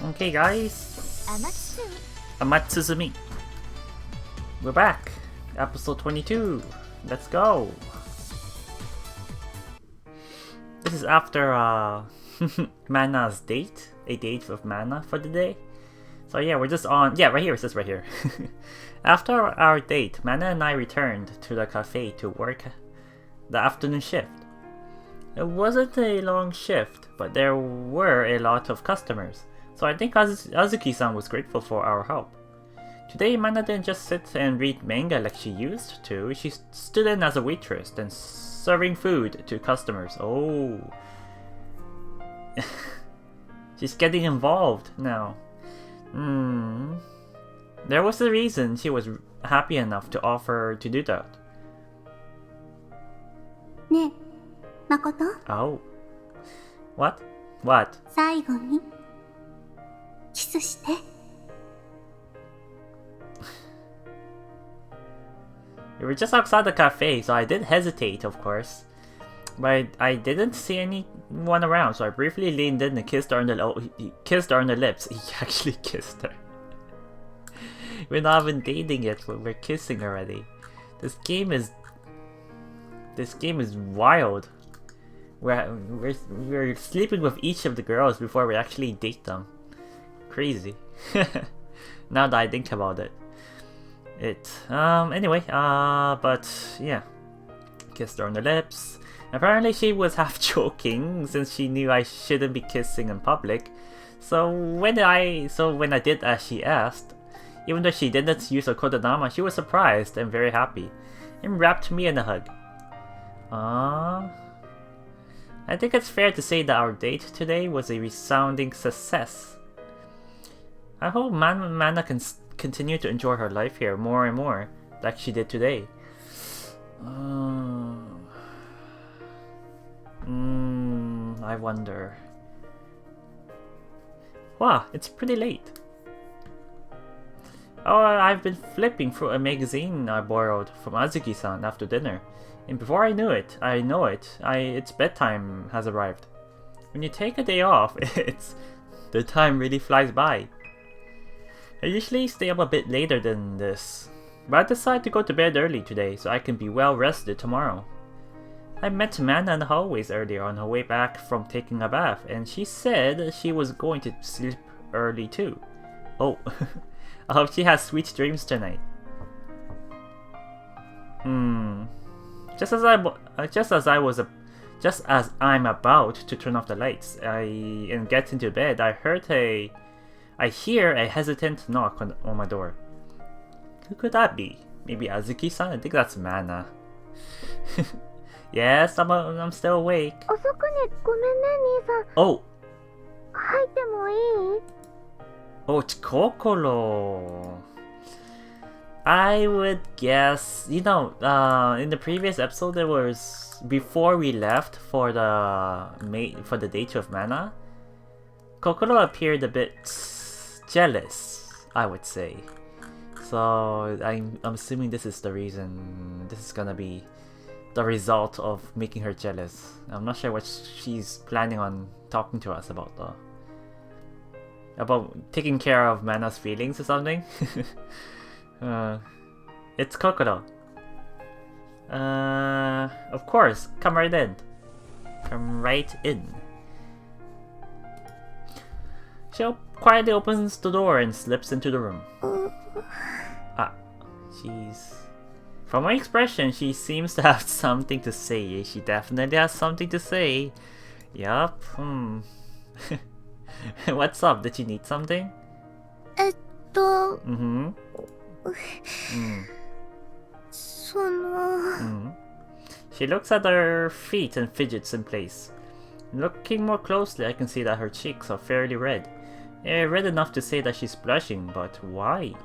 Okay guys, Amatsutsumi. We're back. Episode 22. Let's go. This is after Mana's date. A date with Mana for the day. So yeah, we're just on... Yeah, right here. It says right here. After our date, Mana and I returned to the cafe to work the afternoon shift. It wasn't a long shift, but there were a lot of customers. So I think Azuki-san was grateful for our help. Today, Mana didn't just sit and read manga like she used to. She stood in as a waitress, then serving food to customers. Oh. She's getting involved now. There was a reason she was happy enough to offer to do that. Ne, Makoto? Oh. What? What? 最後にキスして。We were just outside the cafe, so I did hesitate, of course. But I didn't see anyone around, so I briefly leaned in and kissed her on the he kissed her on the lips. He actually kissed her. We're not even dating yet, but we're kissing already. This game is wild. We're sleeping with each of the girls before we actually date them. Crazy. Now that I think about it. Anyway, but yeah. Kissed her on the lips. Apparently she was half joking since she knew I shouldn't be kissing in public. So when I did as she asked, even though she didn't use a kodama, she was surprised and very happy, and wrapped me in a hug. I think it's fair to say that our date today was a resounding success. I hope Mana can continue to enjoy her life here more and more, like she did today. I wonder. Wow, it's pretty late. Oh, I've been flipping through a magazine I borrowed from Azuki-san after dinner, and before I know it, its bedtime has arrived. When you take a day off, the time really flies by. I usually stay up a bit later than this, but I decided to go to bed early today so I can be well rested tomorrow. I met Mana in the hallways earlier on her way back from taking a bath, and she said she was going to sleep early too. Oh, I hope she has sweet dreams tonight. Just as I'm about to turn off the lights and get into bed, I hear a hesitant knock on my door. Who could that be? Maybe Azuki-san? I think that's Mana. Yes, I'm still awake. 遅くにごめんね、兄さん。 Oh! 入ってもいい? Oh, it's Kokoro. I would guess, in the previous episode, there was before we left for the date with Mana, Kokoro appeared a bit jealous, I would say. So I'm assuming this is the reason. This is gonna be the result of making her jealous. I'm not sure what she's planning on talking to us about though. About taking care of Mana's feelings or something. It's Kokoro. Of course, come right in. Come right in. She quietly opens the door and slips into the room. She's... From my expression, she seems to have something to say. She definitely has something to say. Yup. What's up? Did you need something? She looks at her feet and fidgets in place. Looking more closely, I can see that her cheeks are fairly red. Red enough to say that she's blushing, but why?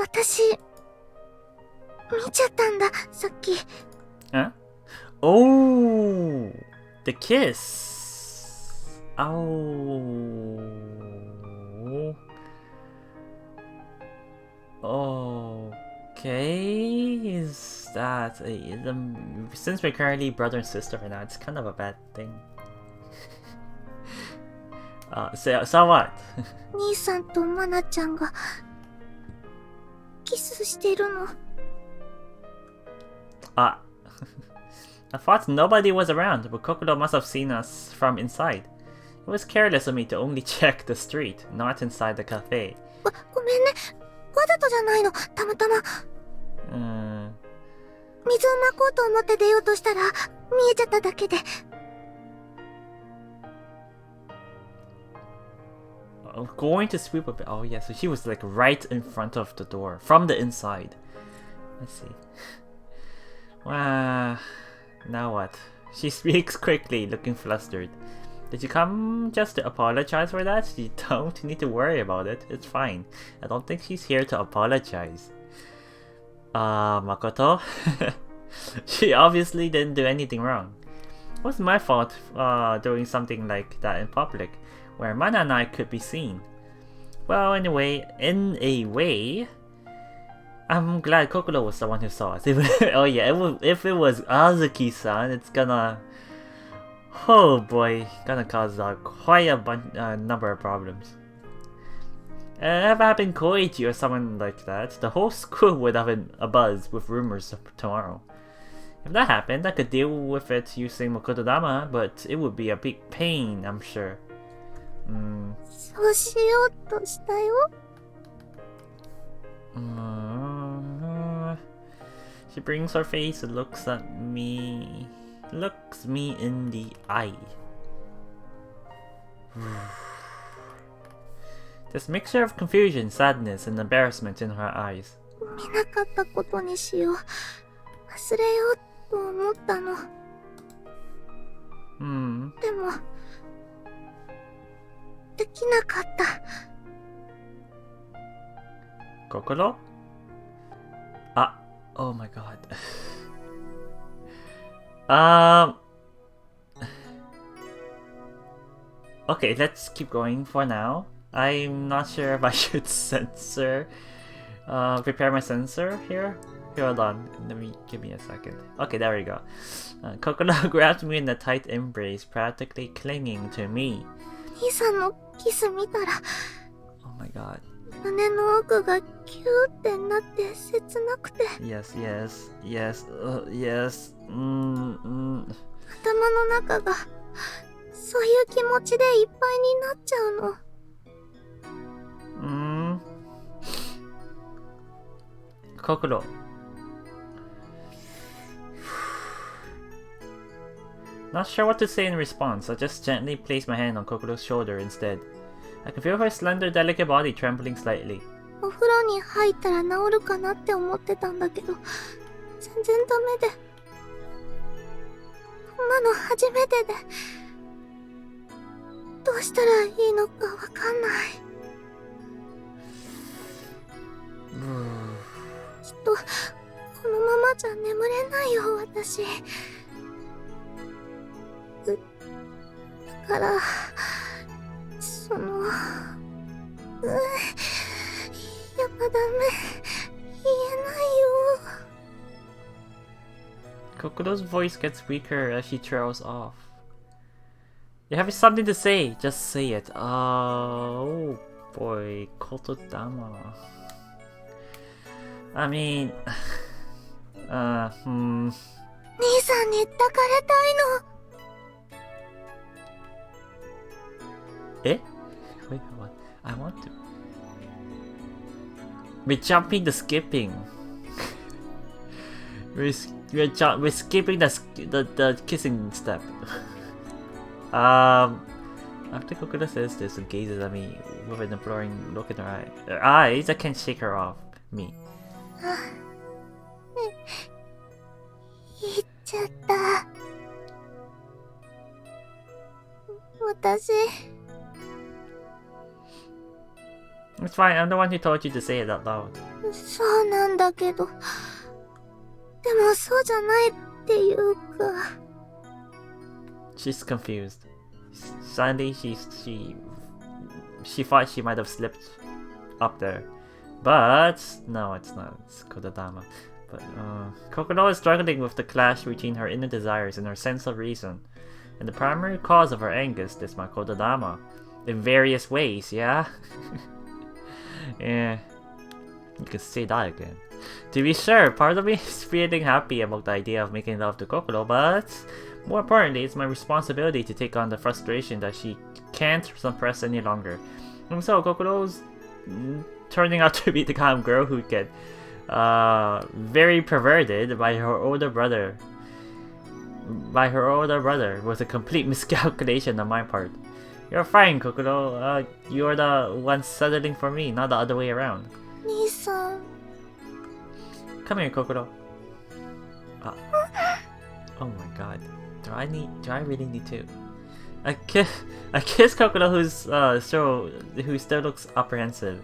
私見ちゃったんだ、さっき。 Huh? Oh! The kiss! Oh... Okay... Is that... since we're currently brother and sister right now, it's kind of a bad thing. So what? 兄さんとマナちゃんがキスしてるの。I thought nobody was around, but Kokoro must have seen us from inside. It was careless of me to only check the street, not inside the cafe. ごめんね。わざとじゃないの。たまたま。水をまこうと思って出ようとしたら見えちゃっただけで。Going to sweep a bit. Oh yeah, so she was like right in front of the door from the inside. Let's see. Wow. Now what? She speaks quickly, looking flustered. Did you come just to apologize for that? You don't need to worry about it. It's fine. I don't think she's here to apologize. Makoto? She obviously didn't do anything wrong. It was my fault doing something like that in public, where Mana and I could be seen. Well, anyway, in a way, I'm glad Kokoro was the one who saw us. Oh yeah, if it was Azuki-san, it's gonna... Oh boy, gonna cause quite a number of problems. If it had been Koichi or someone like that, the whole school would have been abuzz with rumors tomorrow. If that happened, I could deal with it using Makoto-dama, but it would be a big pain, I'm sure. そうしようとしたよ。She brings her face and looks me in the eye. This mixture of confusion, sadness, and embarrassment in her eyes. 見なかったことにしよう。忘れようと思ったの。でも、できなかった。Kokoro? Oh my god. Okay, let's keep going for now. I'm not sure if I should prepare my censor here. Here, hold on. Give me a second. Okay, there we go. Kokoro grabbed me in a tight embrace, practically clinging to me. 兄さんのキス見たら、 Oh my god. 胸の奥がキューってなって切なくて。Yes. Yes. 頭の中がそういう気持ちでいっぱいになっちゃうの。Kokoro. Not sure what to say in response. I just gently placed my hand on Kokoro's shoulder instead. I could feel her slender, delicate body trembling slightly. お風呂に入ったら治るかなって思ってたんだけど、全然ダメで。こんなの初めてで、どうしたらいいのかわかんない。きっとこのままじゃ眠れないよ、私。だから、やっぱダメ。言えないよ。Kokoro's voice gets weaker as she trails off. You have something to say, just say it. Oh boy, Kotodama. I mean... 兄さんに抱かれたいの。Eh? Wait, what? I want to... We're jumping the skipping. we're skipping the kissing step. After Kokoro says this and gazes at me with an imploring look in her eyes, I can't shake her off me. 言っちゃった。私。It's fine, I'm the one who told you to say it out loud. そうなんだけど。でもそうじゃないっていうか。She's confused. Suddenly, she thought she might have slipped up there. But no, it's not. It's Kodadama. But Kokoro is struggling with the clash between her inner desires and her sense of reason. And the primary cause of her angst is my Kodadama. in various ways, yeah? Yeah, you can say that again. To be sure, part of me is feeling happy about the idea of making love to Kokoro, but more importantly, it's my responsibility to take on the frustration that she can't suppress any longer. And so, Kokoro's turning out to be the kind of girl who get very perverted by her older brother. Was a complete miscalculation on my part. You're fine, Kokoro. You're the one settling for me, not the other way around. 兄さん。 Come here, Kokoro. Oh my god. Do I really need to? I kiss Kokoro who still looks apprehensive.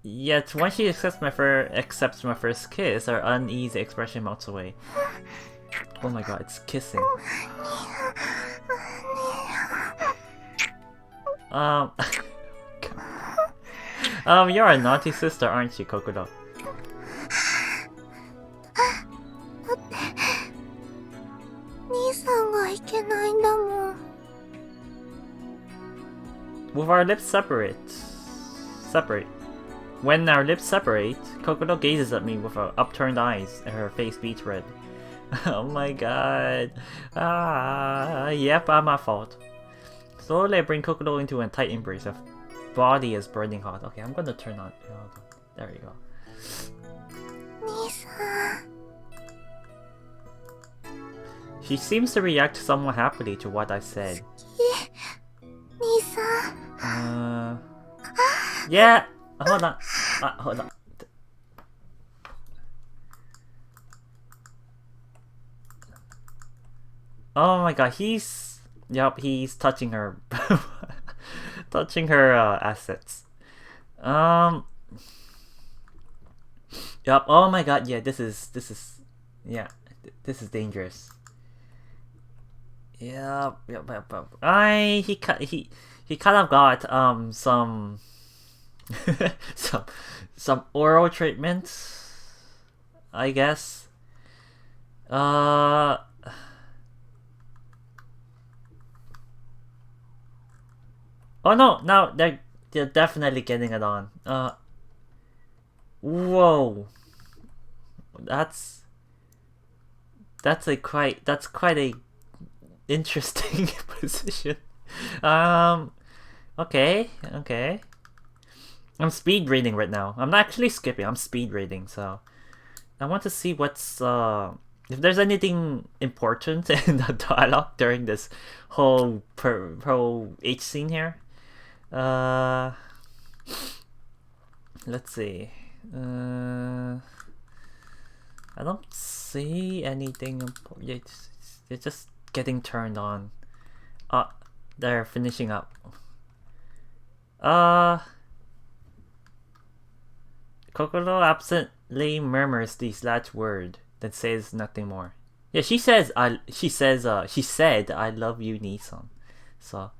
Yet when she accepts my first kiss, her uneasy expression melts away. Oh my god, it's kissing. You're a naughty sister, aren't you, Kokoro? 兄さんがいけないんだもん。 With our lips separate. When our lips separate, Kokoro gazes at me with upturned eyes, and her face beats red. Oh my god. Yep, I'm at fault. Slowly I bring Kokoro into a tight embrace. Her body is burning hot. Okay, I'm gonna turn on. There you go. 兄さん。 She seems to react somewhat happily to what I said. 兄さん。 Yeah! Hold on. Hold on. Oh my god, he's touching her touching her assets. Yep, oh my god, yeah, this is dangerous. Yep. He kind of got some some oral treatment, I guess. Oh no, now they're definitely getting it on. Whoa. That's quite a interesting position. Okay. I'm speed reading right now. I'm not actually skipping, I'm speed reading, so I want to see what's if there's anything important in the dialogue during this whole H scene here. Let's see. I don't see anything important. It's just getting turned on. They're finishing up. Kokoro absently murmurs these last word, then says nothing more. Yeah, she said I love you, Nissan. So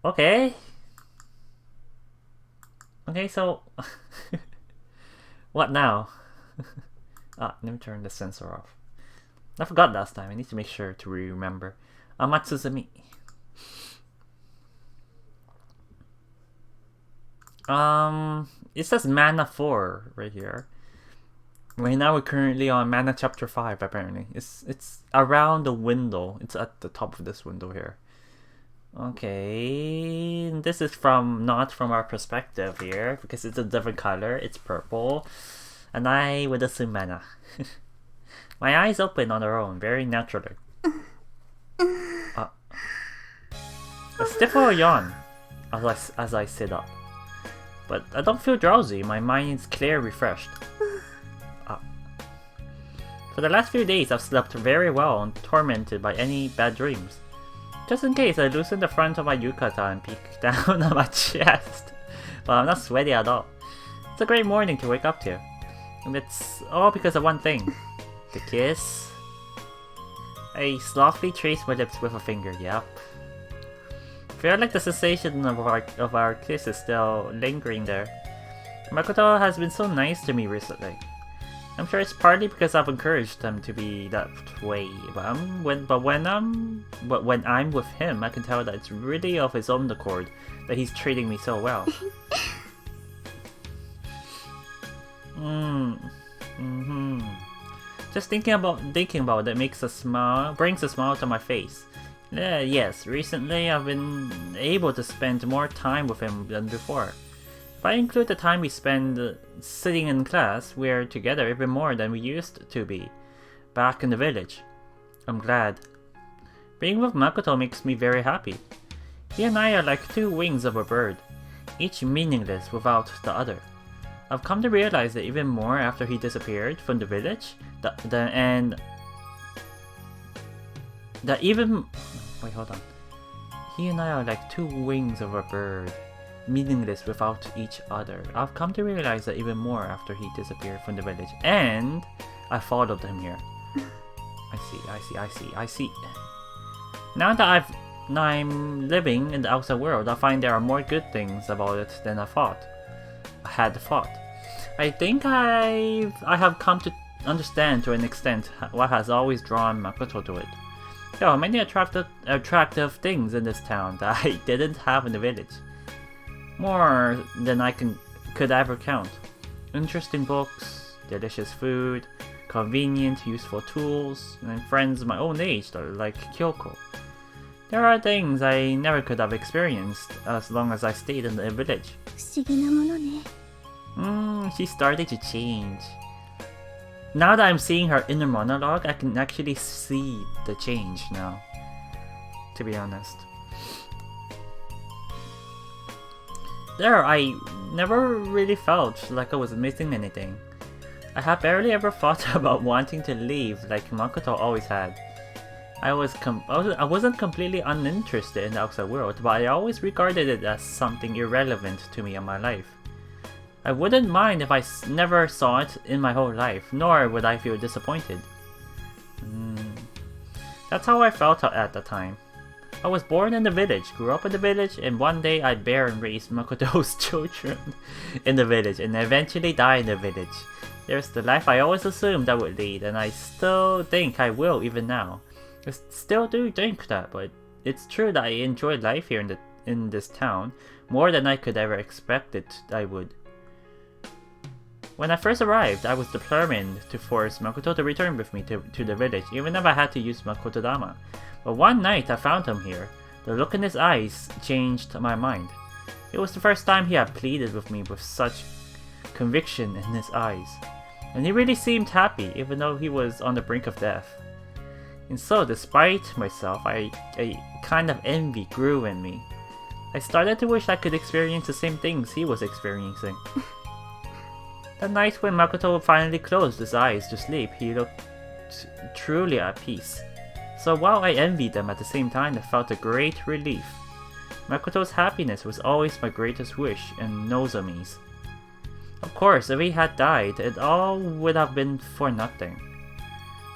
okay, so what now? Let me turn the sensor off. I forgot last time. I need to make sure to remember. Amatsutsumi. It says Mana 4 right here. Right now we're currently on Mana Chapter 5 apparently. It's around the window. It's at the top of this window here. Okay, this is not from our perspective here because it's a different color. It's purple. And I would assume Mana. My eyes open on their own, very naturally. A stiff little yawn as I sit up. But I don't feel drowsy, my mind is clear, refreshed. For the last few days I've slept very well, untormented by any bad dreams. Just in case, I loosen the front of my yukata and peek down on my chest. Well, I'm not sweaty at all. It's a great morning to wake up to. And it's all because of one thing. The kiss. I softly trace my lips with a finger, yep. Feel like the sensation of our kiss is still lingering there. Makoto has been so nice to me recently. I'm sure it's partly because I've encouraged them to be that way. But when I'm with him, I can tell that it's really of his own accord that he's treating me so well. Just thinking about it makes brings a smile to my face. Yes, recently I've been able to spend more time with him than before. If I include the time we spend sitting in class, we're together even more than we used to be back in the village. I'm glad. Being with Makoto makes me very happy. He and I are like two wings of a bird, each meaningless without the other. I've come to realize that even more after he disappeared from the village, wait, hold on. He and I are like two wings of a bird, meaningless without each other. I've come to realize that even more after he disappeared from the village, and I followed him here. I see. Now that I'm living in the outside world, I find there are more good things about it than I had thought. I think I have come to understand to an extent what has always drawn Makoto to it. There are many attractive things in this town that I didn't have in the village. More than I could ever count. Interesting books, delicious food, convenient, useful tools, and friends my own age like Kyoko. There are things I never could have experienced as long as I stayed in the village. 不思議なものね。 She started to change. Now that I'm seeing her inner monologue, I can actually see the change now. To be honest. I never really felt like I was missing anything. I have barely ever thought about wanting to leave like Makoto always had. I wasn't completely uninterested in the outside world, but I always regarded it as something irrelevant to me in my life. I wouldn't mind if I never saw it in my whole life, nor would I feel disappointed. That's how I felt at the time. I was born in the village, grew up in the village, and one day I'd bear and raise Makoto's children in the village, and eventually die in the village. There's the life I always assumed I would lead, and I still think I will even now. I still do think that, but it's true that I enjoy life here in this town more than I could ever expect it I would. When I first arrived, I was determined to force Makoto to return with me to the village, even if I had to use Makoto-dama. But one night I found him here. The look in his eyes changed my mind. It was the first time he had pleaded with me with such conviction in his eyes. And he really seemed happy, even though he was on the brink of death. And so, despite myself, a kind of envy grew in me. I started to wish I could experience the same things he was experiencing. The night when Makoto finally closed his eyes to sleep, he looked truly at peace. So while I envied them at the same time, I felt a great relief. Makoto's happiness was always my greatest wish and Nozomi's. Of course, if he had died, it all would have been for nothing.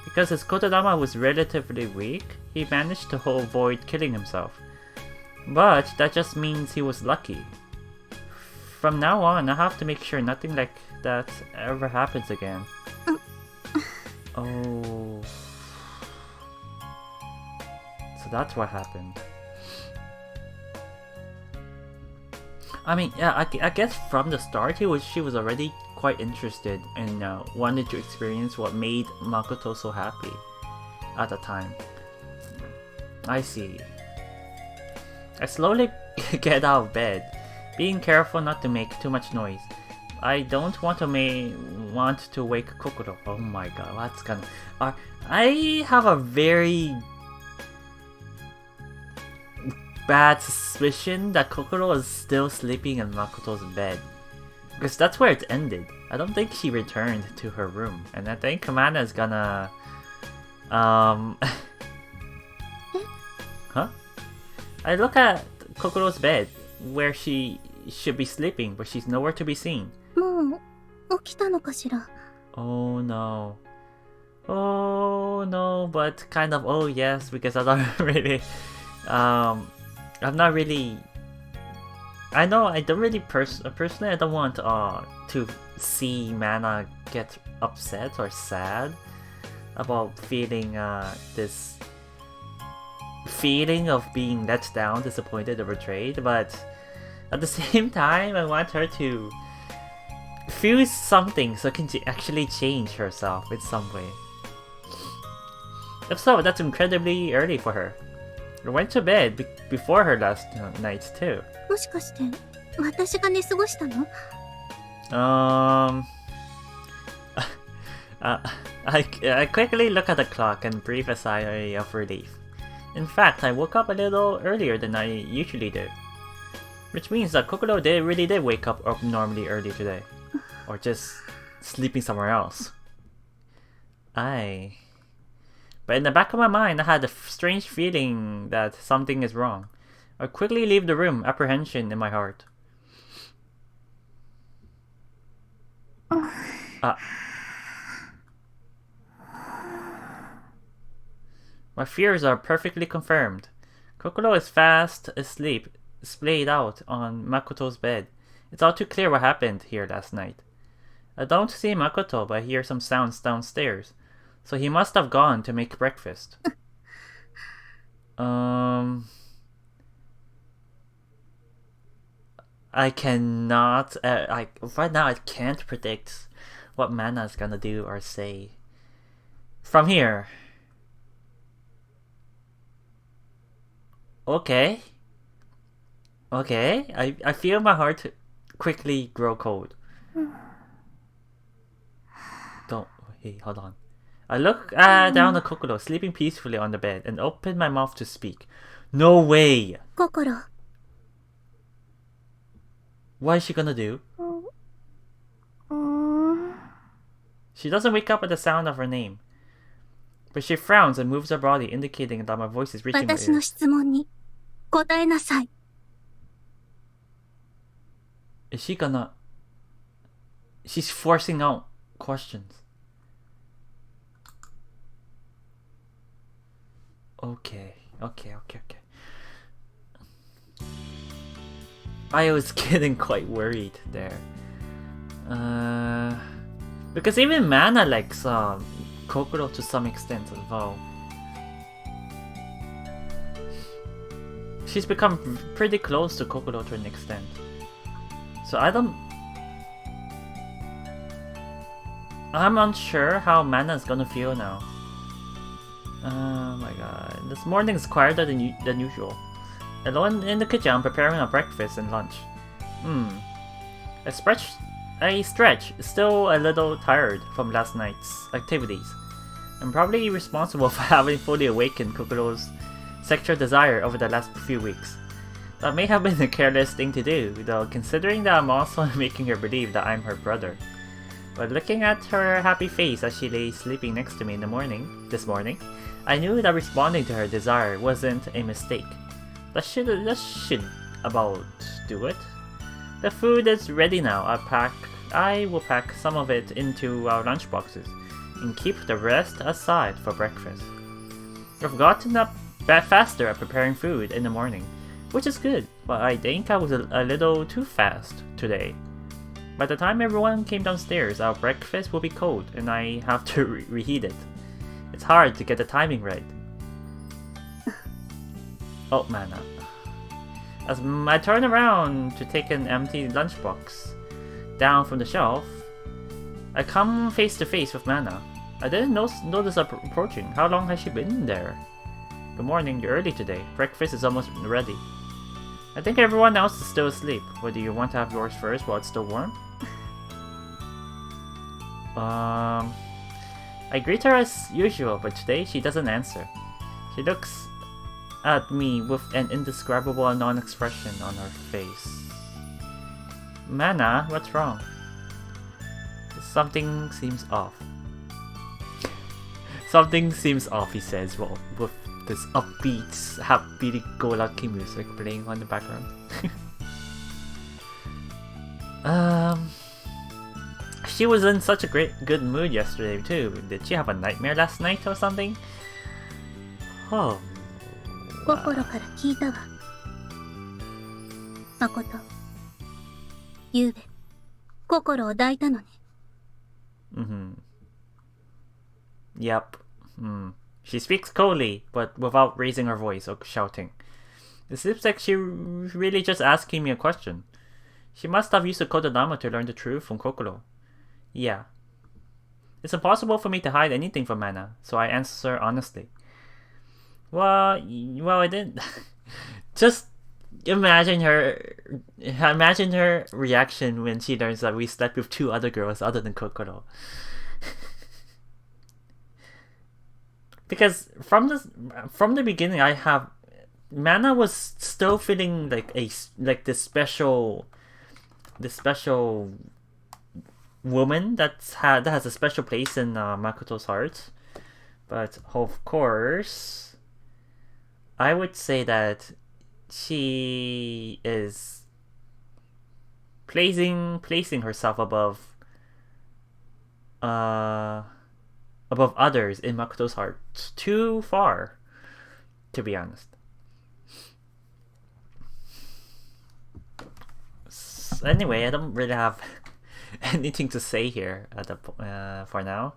Because his Kotodama was relatively weak, he managed to avoid killing himself. But that just means he was lucky. From now on, I have to make sure nothing like that ever happens again. Oh. So that's what happened. I mean, yeah, I guess from the start she was already quite interested and wanted to experience what made Makoto so happy at the time. I see. I slowly get out of bed, being careful not to make too much noise. I don't want to wake Kokoro. Oh my god, what's gonna... I have a very bad suspicion that Kokoro is still sleeping in Makoto's bed. Because that's where it ended. I don't think she returned to her room. And I think Kamana is gonna... Huh? I look at Kokoro's bed, where she should be sleeping, but she's nowhere to be seen. もう起きたのかしら? Oh no. Oh no, but kind of oh yes, because I don't really... I'm not really I know I don't really personally I don't want to see Mana get upset or sad about feeling this feeling of being let down, disappointed, or betrayed, but at the same time I want her to feel something so can actually change herself in some way. If so, that's incredibly early for her. I went to bed before her last night too. もしかして私が寝過ごしたの？ I quickly look at the clock and breathe a sigh of relief. In fact, I woke up a little earlier than I usually do. Which means that Kokoro really did wake up abnormally early today. Or just sleeping somewhere else. But in the back of my mind, I had a strange feeling that something is wrong. I quickly leave the room, apprehension in my heart. My fears are perfectly confirmed. Kokoro is fast asleep, splayed out on Makoto's bed. It's all too clear what happened here last night. I don't see Makoto, but I hear some sounds downstairs. So he must have gone to make breakfast. I cannot. Right now, I can't predict what Mana is gonna do or say. From here. Okay. I feel my heart quickly grow cold. Hey, hold on. I look down at Kokoro, sleeping peacefully on the bed, and open my mouth to speak. No way! Kokoro. What is she gonna do? She doesn't wake up at the sound of her name. But she frowns and moves her body, indicating that my voice is reaching her 私の ears. 質問に答えなさい。 Is she gonna... She's forcing out questions. Okay. I was getting quite worried there. Because even Mana likes Kokoro to some extent as well. She's become pretty close to Kokoro to an extent. So I'm unsure how Mana is gonna feel now. Oh my god. This morning is quieter than usual. Alone in the kitchen, I'm preparing our breakfast and lunch. I stretch, still a little tired from last night's activities. I'm probably responsible for having fully awakened Kokoro's sexual desire over the last few weeks. That may have been a careless thing to do, though, considering that I'm also making her believe that I'm her brother. But looking at her happy face as she lay sleeping next to me this morning, I knew that responding to her desire wasn't a mistake. That should about do it. The food is ready now. I will pack some of it into our lunchboxes and keep the rest aside for breakfast. I've gotten up faster at preparing food in the morning, which is good, but I think I was a little too fast today. By the time everyone came downstairs, our breakfast will be cold and I have to reheat it. It's hard to get the timing right. Oh, Mana. As I turn around to take an empty lunchbox down from the shelf, I come face to face with Mana. I didn't notice her approaching. How long has she been there? Good morning, you're early today. Breakfast is almost ready. I think everyone else is still asleep. But do you want to have yours first while it's still warm? I greet her as usual, but today she doesn't answer. She looks at me with an indescribable non-expression on her face. Mana, what's wrong? Something seems off. Something seems off, he says, well, with this upbeat, happy-go-lucky music playing on the background. She was in such a good mood yesterday too. Did she have a nightmare last night or something? Oh. 心から聞いたわ。誠、ゆうべ、心を抱いたのね。Yep. She speaks coldly, but without raising her voice or shouting. It seems like she really just asking me a question. She must have used the Kodadama to learn the truth from Kokoro. Yeah. It's impossible for me to hide anything from Mana, so I answer honestly. Well, I didn't. Just imagine her reaction when she learns that we slept with 2 other girls other than Kokoro. Because from the beginning, Mana was still feeling like this special woman that has a special place in Makoto's heart. But of course, I would say that she is placing herself above others in Makoto's heart too far, to be honest. Anyway, I don't really have anything to say here for now.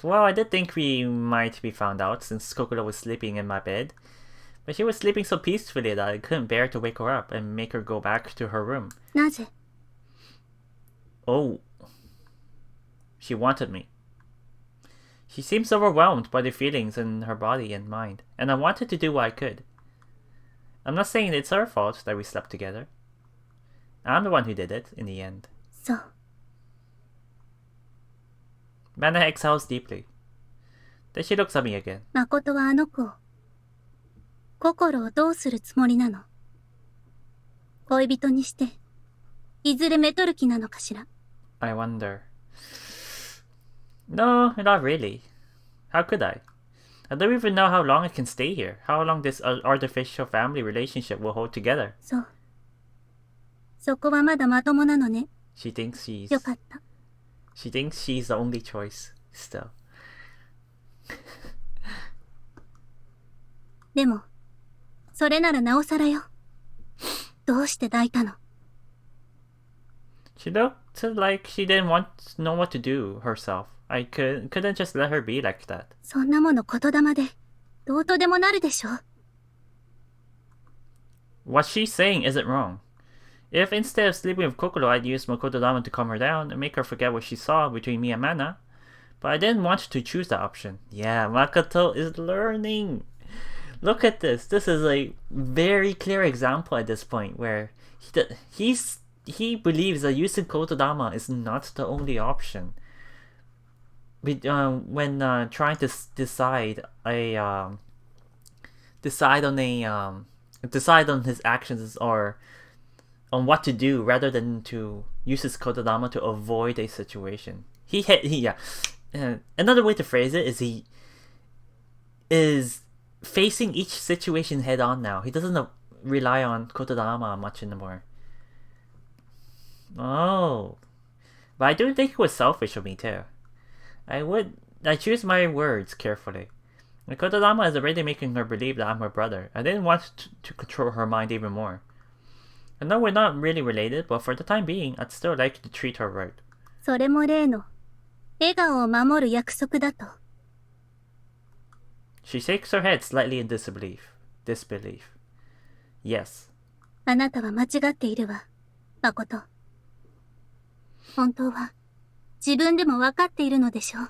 Well, I did think we might be found out since Kokoro was sleeping in my bed. But she was sleeping so peacefully that I couldn't bear to wake her up and make her go back to her room. なぜ? Oh. She wanted me. She seems overwhelmed by the feelings in her body and mind, and I wanted to do what I could. I'm not saying it's her fault that we slept together. I'm the one who did it, in the end. そう。 Mana exhales deeply. Then she looks at me again. 誠はあの子を、心をどうするつもりなの? 恋人にして、いずれめとる気なのかしら? I wonder. No, not really. How could I? I don't even know how long I can stay here. How long this artificial family relationship will hold together. そう。そこはまだまともなのね。 She thinks she's... よかった。 She thinks she's the only choice, still. でも、それならなおさらよ。どうして抱いたの? She looked like she didn't know what to do herself. I couldn't just let her be like that. そんなもの言霊で、どうとでもなるでしょ? What she's saying isn't wrong. If instead of sleeping with Kokoro, I'd use Makoto-dama to calm her down and make her forget what she saw between me and Mana. But I didn't want to choose that option. Yeah, Makoto is learning. Look at this. This is a very clear example at this point where he believes that using Kotodama is not the only option. When trying to decide on his actions or on what to do rather than to use his Kotodama to avoid a situation. Another way to phrase it is he is facing each situation head on now. He doesn't rely on Kotodama much anymore. Oh. But I do think it was selfish of me too. I choose my words carefully. Kotodama is already making her believe that I'm her brother. I didn't want to control her mind even more. I know we're not really related, but for the time being, I'd still like to treat her right. それも例の、笑顔を守る約束だと。She shakes her head slightly in disbelief. Yes. あなたは間違っているわ、誠。本当は、自分でも分かっているのでしょ?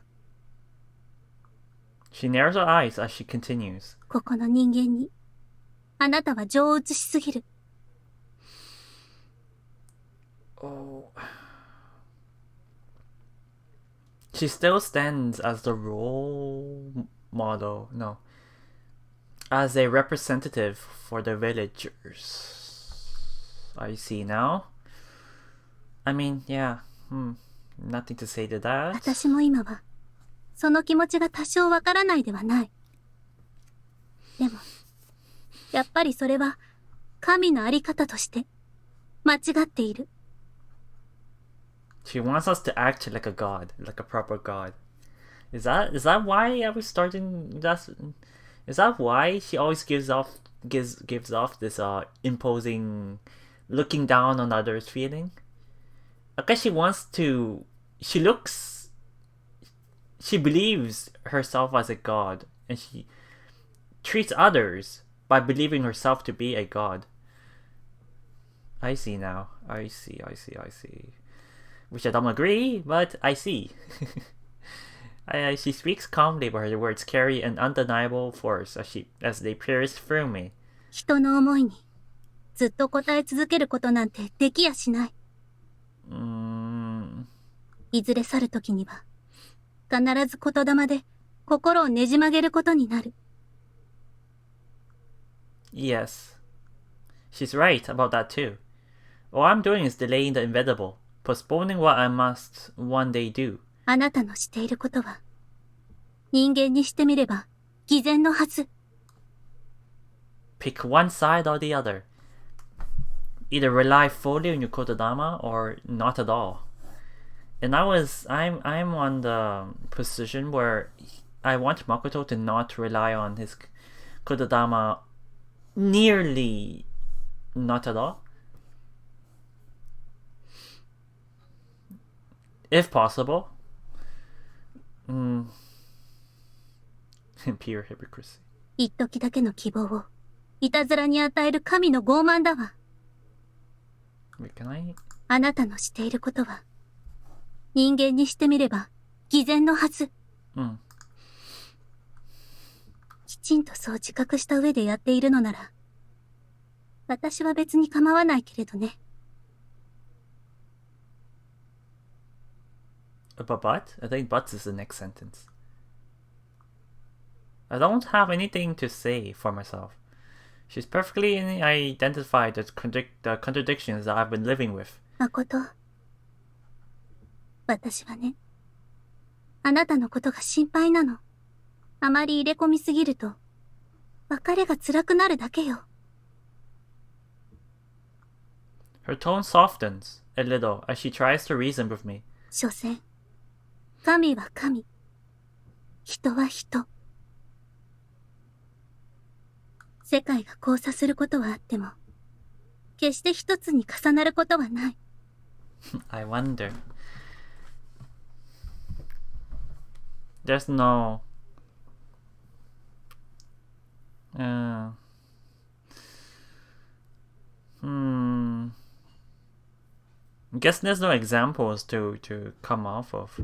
She narrows her eyes as she continues. ここの人間に、あなたは情を移しすぎる。Oh. She still stands as the role model, no, as a representative for the villagers. I see now. I mean, yeah, nothing to say to that. 私も今は、その気持ちが多少わからないではない。でも、やっぱりそれは、神のあり方として、間違っている。She wants us to act like a god, like a proper god. Is that why I was starting? Is that why she always gives off this imposing looking down on others' feeling. I guess she wants to. She looks. She believes herself as a god, and she treats others by believing herself to be a god. I see now. I see. Which I don't agree, but I see. She speaks calmly, but her words carry an undeniable force as they pierce through me. 人の思いにずっと答え続けることなんてできやしない。いずれ去る時には必ず言霊で心をねじ曲げることになる。Yes. She's right about that too. All I'm doing is delaying the inevitable, postponing what I must one day do. あなたのしていることは人間にしてみれば偽善のはず。Pick one side or the other. Either rely fully on your kodama or not at all. And I'm on the position where I want Makoto to not rely on his kodama nearly not at all. If possible. Pure hypocrisy. 一時だけの希望をいたずらに与える神の傲慢だわ。Wait, can I? あなたのしていることは人間にしてみれば偽善のはず。きちんとそう自覚した上でやっているのなら私は別に構わないけれどね。But? I think but is the next sentence. I don't have anything to say for myself. She's perfectly identified the contradictions that I've been living with. 誠、私はね、あなたのことが心配なの。あまり入れ込みすぎると、別れが辛くなるだけよ。Her tone softens a little as she tries to reason with me. 所詮、神は神、人は人。世界が交差することはあっても、決して一つに重なることはない。I wonder. There's no... I guess there's no examples to come off of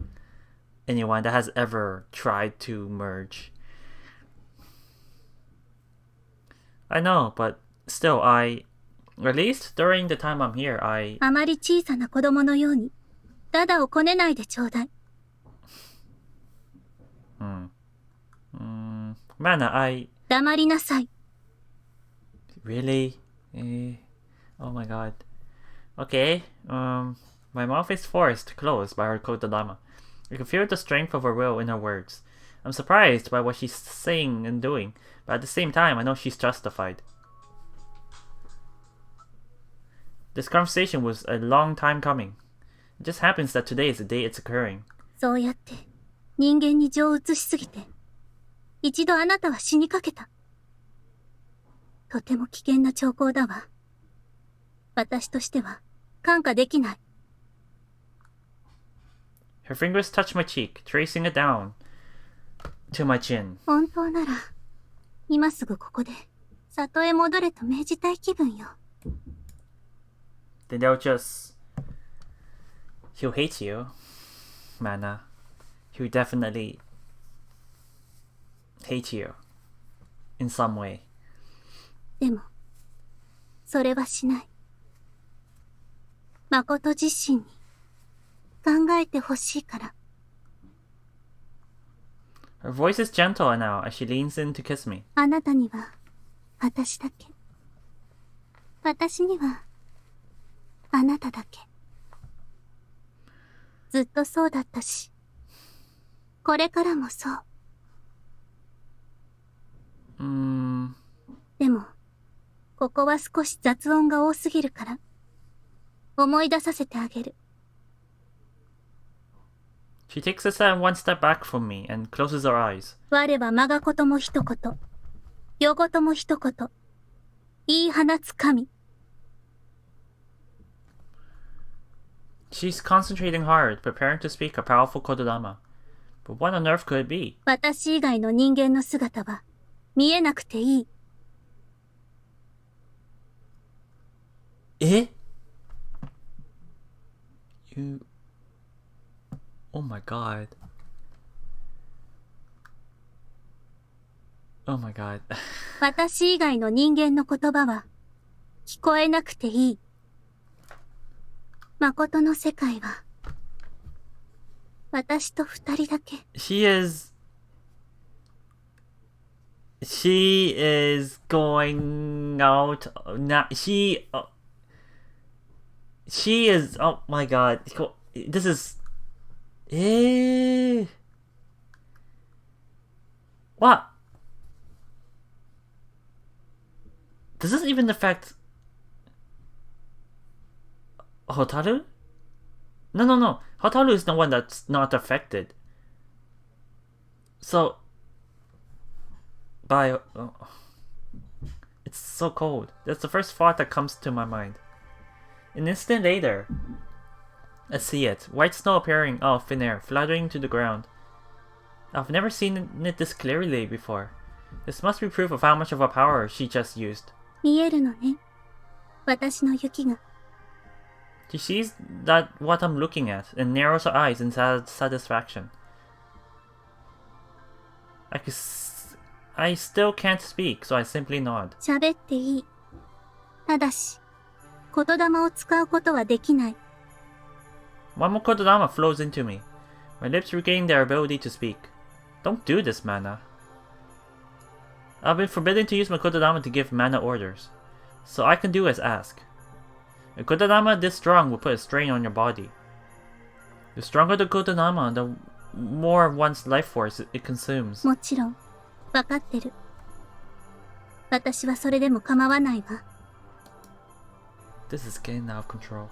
anyone that has ever tried to merge. I know, but still, at least during the time I'm here, あまり小さな子供のように、ダダをこねないでちょうだい。Mana, 黙りなさい。Really? Oh my god. Okay, my mouth is forced closed by her kodama. I can feel the strength of her will in her words. I'm surprised by what she's saying and doing, but at the same time, I know she's justified. This conversation was a long time coming. It just happens that today is the day it's occurring. そうやって人間に情を移しすぎて、一度あなたは死にかけた。とても危険な兆候だわ。私としては看過できない。Her fingers touch my cheek, tracing it down to my chin. 本当なら、今すぐここで里へ戻れと命じたい気分よ。Then he'll hate you, Mana. He'll definitely hate you in some way. でも、それはしない。誠自身に考えてほしいから。Her voice is gentle now as she leans in to kiss me. あなたには私だけ。私にはあなただけ。ずっとそうだったし、これからもそう。でも、ここは少し雑音が多すぎるから、思い出させてあげる。She takes one step back from me and closes her eyes. 我は我がことも一言、世ごとも一言、言い放つ神。She's concentrating hard, preparing to speak a powerful kododama. But what on earth could it be? 私以外の人間の姿は見えなくていい。Eh? You... Oh my god. Oh my god. 私以外の人間の言葉は聞こえなくていい。誠の世界は私と二人だけ。She is going out. She is. Oh my god. This is. What? Does this even affect Hotaru? No. Hotaru is the one that's not affected. So, it's so cold. That's the first thought that comes to my mind. An instant later, I see it. White snow appearing out of thin air, fluttering to the ground. I've never seen it this clearly before. This must be proof of how much of a power she just used. 見えるのね。私の雪が。She sees that what I'm looking at and narrows her eyes in satisfaction. I still can't speak, so I simply nod. 喋っていい。ただし、言霊を使うことはできない。One more kodama flows into me. My lips regain their ability to speak. Don't do this, Mana. I've been forbidden to use my kodama to give mana orders, so I can do as asked. A kodama this strong will put a strain on your body. The stronger the kodama, the more of one's life force it consumes. もちろん、わかってる。私はそれでも構わないわ。This is getting out of control.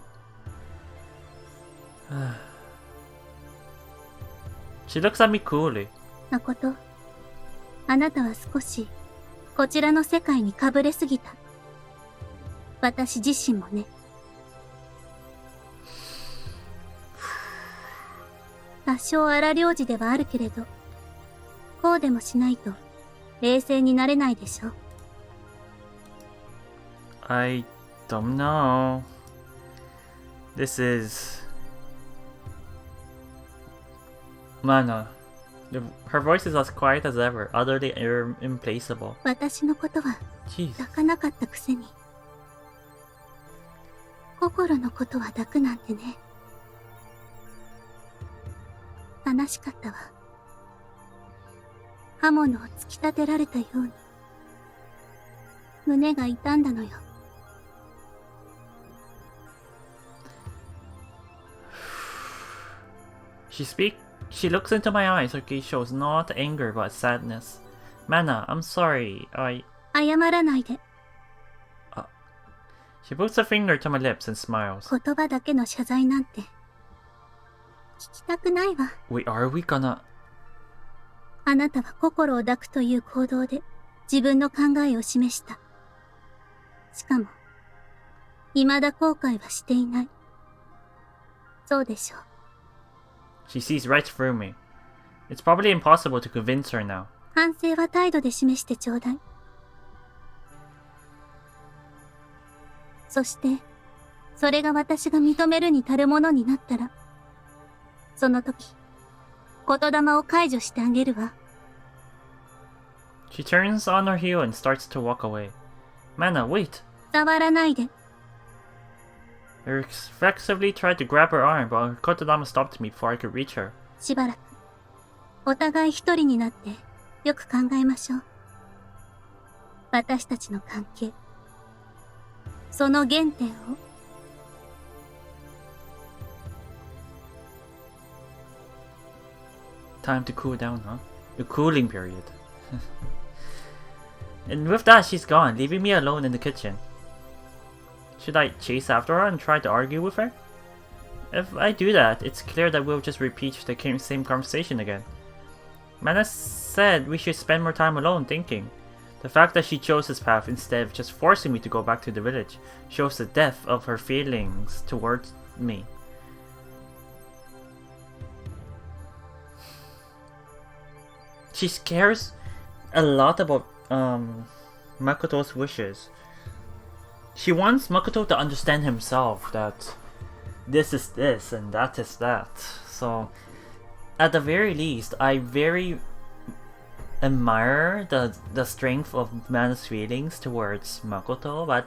She looks at me coolly. 誠、あなたは少しこちらの世界にかぶれすぎた。私自身もね。多少荒療治ではあるけれど、こうでもしないと冷静になれないでしょ。I don't know. This is... Mana. Her voice is as quiet as ever, utterly irreplaceable. 私のことは Jeez. 抱かなかったくせに。心のことは抱くなんてね。悲しかったわ。刃物を突き立てられたように。胸が痛んだのよ。She looks into my eyes. Her gaze shows not anger but sadness. Mana, I'm sorry. 謝らないで。She puts her finger to my lips and smiles. 言葉だけの謝罪なんて聞きたくないわ。 Wait, are we gonna... あなたは心を抱くという行動で自分の考えを示した。しかも、未だ後悔はしていない。そうでしょう。She sees right through me. It's probably impossible to convince her now. 反省は態度で示してちょうだい。そして、それが私が認めるに足るものになったら、その時、言霊を解除してあげるわ。She turns on her heel and starts to walk away. Mana, wait! 触らないで。I reflexively tried to grab her arm, but her kodama stopped me before I could reach her. しばらく、お互い一人になってよく考えましょう。私たちの関係、その原点を。Time to cool down, huh? The cooling period. And with that, she's gone, leaving me alone in the kitchen. Should I chase after her and try to argue with her? If I do that, it's clear that we'll just repeat the same conversation again. Mana said we should spend more time alone thinking. The fact that she chose this path instead of just forcing me to go back to the village shows the depth of her feelings towards me. she cares a lot about Makoto's wishes. She wants Makoto to understand himself that this is this and that is that. So at the very least, I very admire the strength of Mana's feelings towards Makoto, but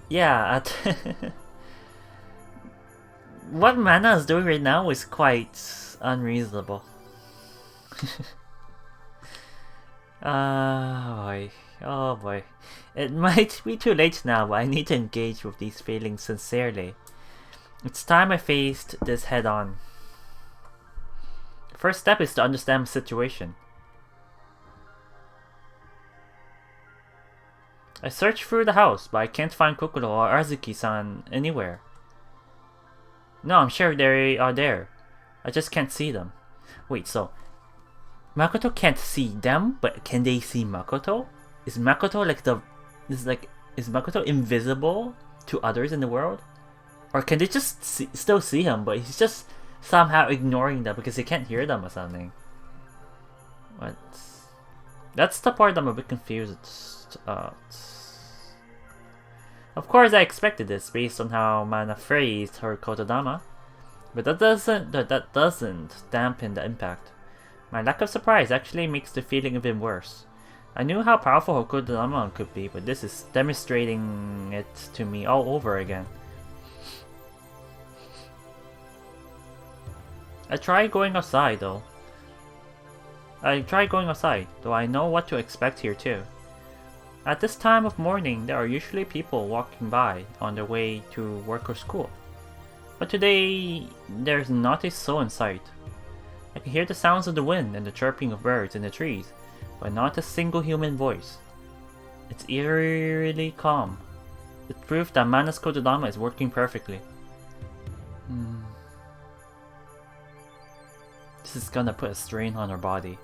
yeah, what Mana is doing right now is quite unreasonable. Oh boy. It might be too late now, but I need to engage with these feelings sincerely. It's time I faced this head on. The first step is to understand the situation. I searched through the house, but I can't find Kokoro or Azuki-san anywhere. No, I'm sure they are there. I just can't see them. Wait, so Makoto can't see them, but can they see Makoto? Is Makoto is Makoto invisible to others in the world? Or can they just still see him, but he's just somehow ignoring them because he can't hear them or something? What? That's the part I'm a bit confused at. Of course I expected this based on how Mana phrased her kotodama, but that doesn't dampen the impact. My lack of surprise actually makes the feeling even worse. I knew how powerful her kotodama could be, but this is demonstrating it to me all over again. I tried going outside, though I know what to expect here too. At this time of morning, there are usually people walking by on their way to work or school. But today, there's not a soul in sight. I can hear the sounds of the wind and the chirping of birds in the trees, but not a single human voice. It's eerily calm. It's proof that Mana's kotodama is working perfectly. This is gonna put a strain on her body.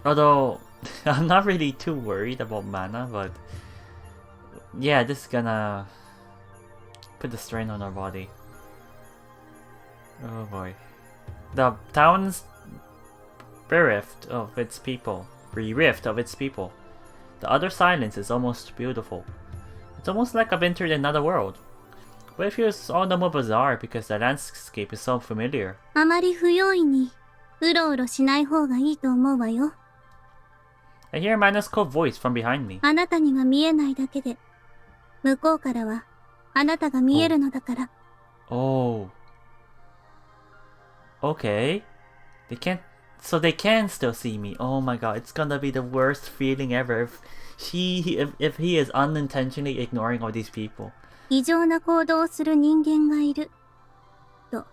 Although, I'm not really too worried about Mana, but yeah, this is gonna put the strain on our body. Oh boy. The town's bereft of its people. The utter silence is almost beautiful. It's almost like I've entered another world. But it feels all the more bizarre because the landscape is so familiar. あまり不用意にうろうろしない方がいいと思うわよ。 I hear Mana's cold voice from behind me. あなたには見えないだけで、向こうからはあなたが見えるのだから。Oh. Okay. They can still see me. Oh my god, it's gonna be the worst feeling ever if he is unintentionally ignoring all these people. 異常な行動をする人間がいる。と、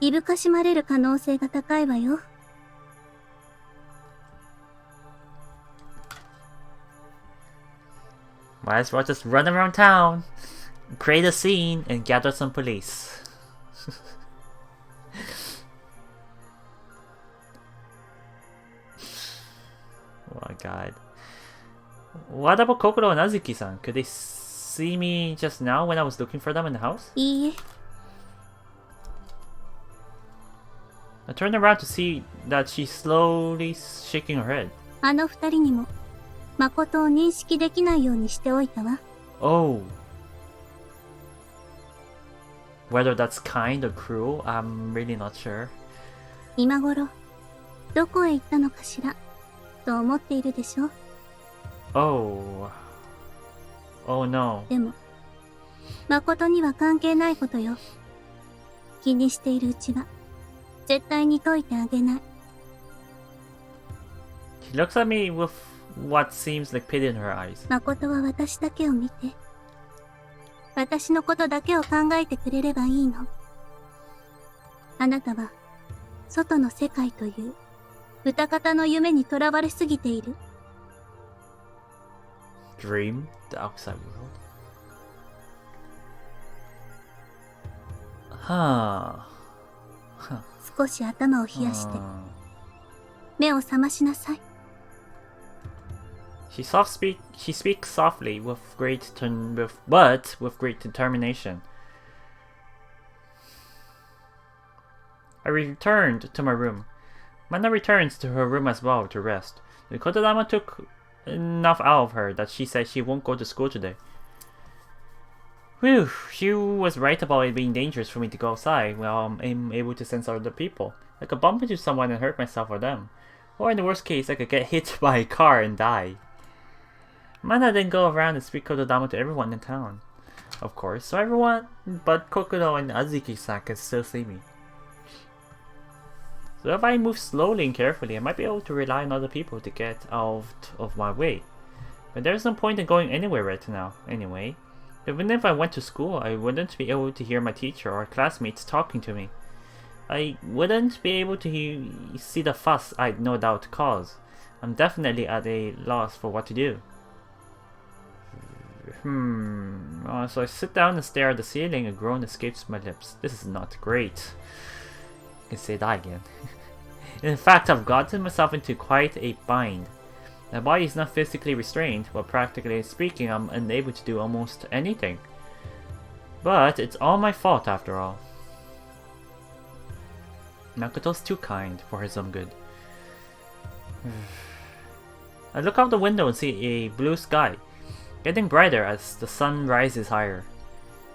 いぶかしまれる可能性が高いわよ。 Might as well just run around town, create a scene, and gather some police. Oh my god. What about Kokoro and Azuki-san? Could they see me just now when I was looking for them in the house? いいえ。 I turned around to see that she's slowly shaking her head. あの二人にも誠を認識できないようにしておいたわ。 Oh. Whether that's kind or cruel, I'm really not sure. 今頃どこへ行ったのかしらと思っているでしょ。 Oh. Oh no. でも誠には関係ないことよ。気にしているうちは絶対に解いてあげない。 She looks at me with what seems like pity in her eyes. 誠は私だけを見て、私のことだけを考えてくれればいいの。あなたは外の世界という歌方の夢にとらわれすぎている。 Dream? The outside world? Huh. 少し頭を冷やして目を覚ましなさい。 She speaks softly with great determination. I returned to my room. Mana returns to her room as well to rest. The Kotodama took enough out of her that she said she won't go to school today. Whew, she was right about it being dangerous for me to go outside while I'm able to sense other people. I could bump into someone and hurt myself or them. Or in the worst case, I could get hit by a car and die. Mana then go around and speak Kotodama to everyone in town. Of course, so everyone but Kokoro and Azuki-san can still see me. So if I move slowly and carefully, I might be able to rely on other people to get out of my way. But there's no point in going anywhere right now, anyway. Even if I went to school, I wouldn't be able to hear my teacher or classmates talking to me. I wouldn't be able to see the fuss I'd no doubt cause. I'm definitely at a loss for what to do. So I sit down and stare at the ceiling. A groan escapes my lips. This is not great. I can say that again. In fact, I've gotten myself into quite a bind. My body is not physically restrained, but practically speaking, I'm unable to do almost anything. But it's all my fault after all. Makoto's too kind for his own good. I look out the window and see a blue sky, getting brighter as the sun rises higher.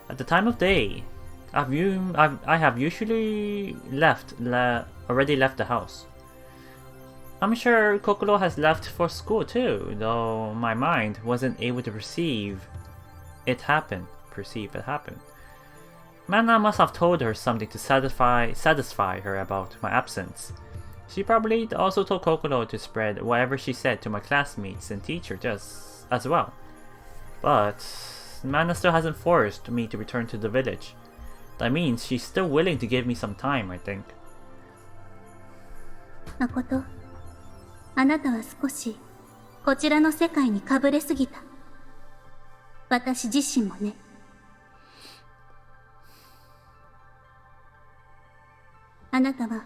At the time of day, I have usually already left the house. I'm sure Kokoro has left for school too, though my mind wasn't able to perceive it happen. Mana must have told her something to satisfy her about my absence. She probably also told Kokoro to spread whatever she said to my classmates and teacher just as well. But Mana still hasn't forced me to return to the village. That means she's still willing to give me some time, I think. Makoto, あなたは少しこちらの世界にかぶれすぎた。私自身もね。あなたは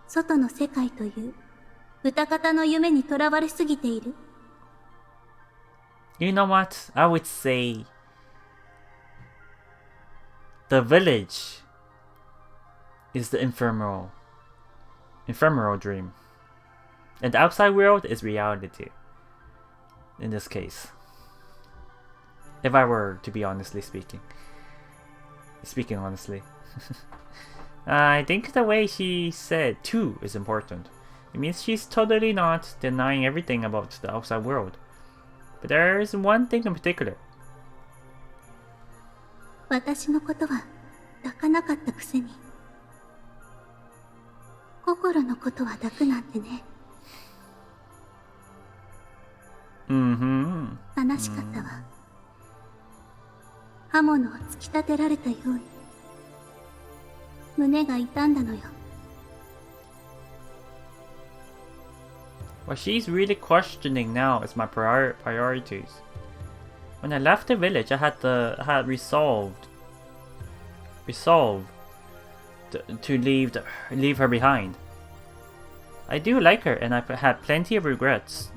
外の世界という歌方の夢にとらわれすぎている。You know what? I would say the village is the ephemeral dream. And the outside world is reality. In this case. If I were to be honestly speaking. Speaking honestly. I think the way she said too is important. It means she's totally not denying everything about the outside world. But there is one thing in particular. 私のことは抱かなかったくせに。心のことは抱くなんてね。悲しかったわ。刃物を突き立てられたように。胸が痛んだのよ。What she's really questioning now is my priorities. When I left the village, I had resolved to leave her behind. I do like her, and I've had plenty of regrets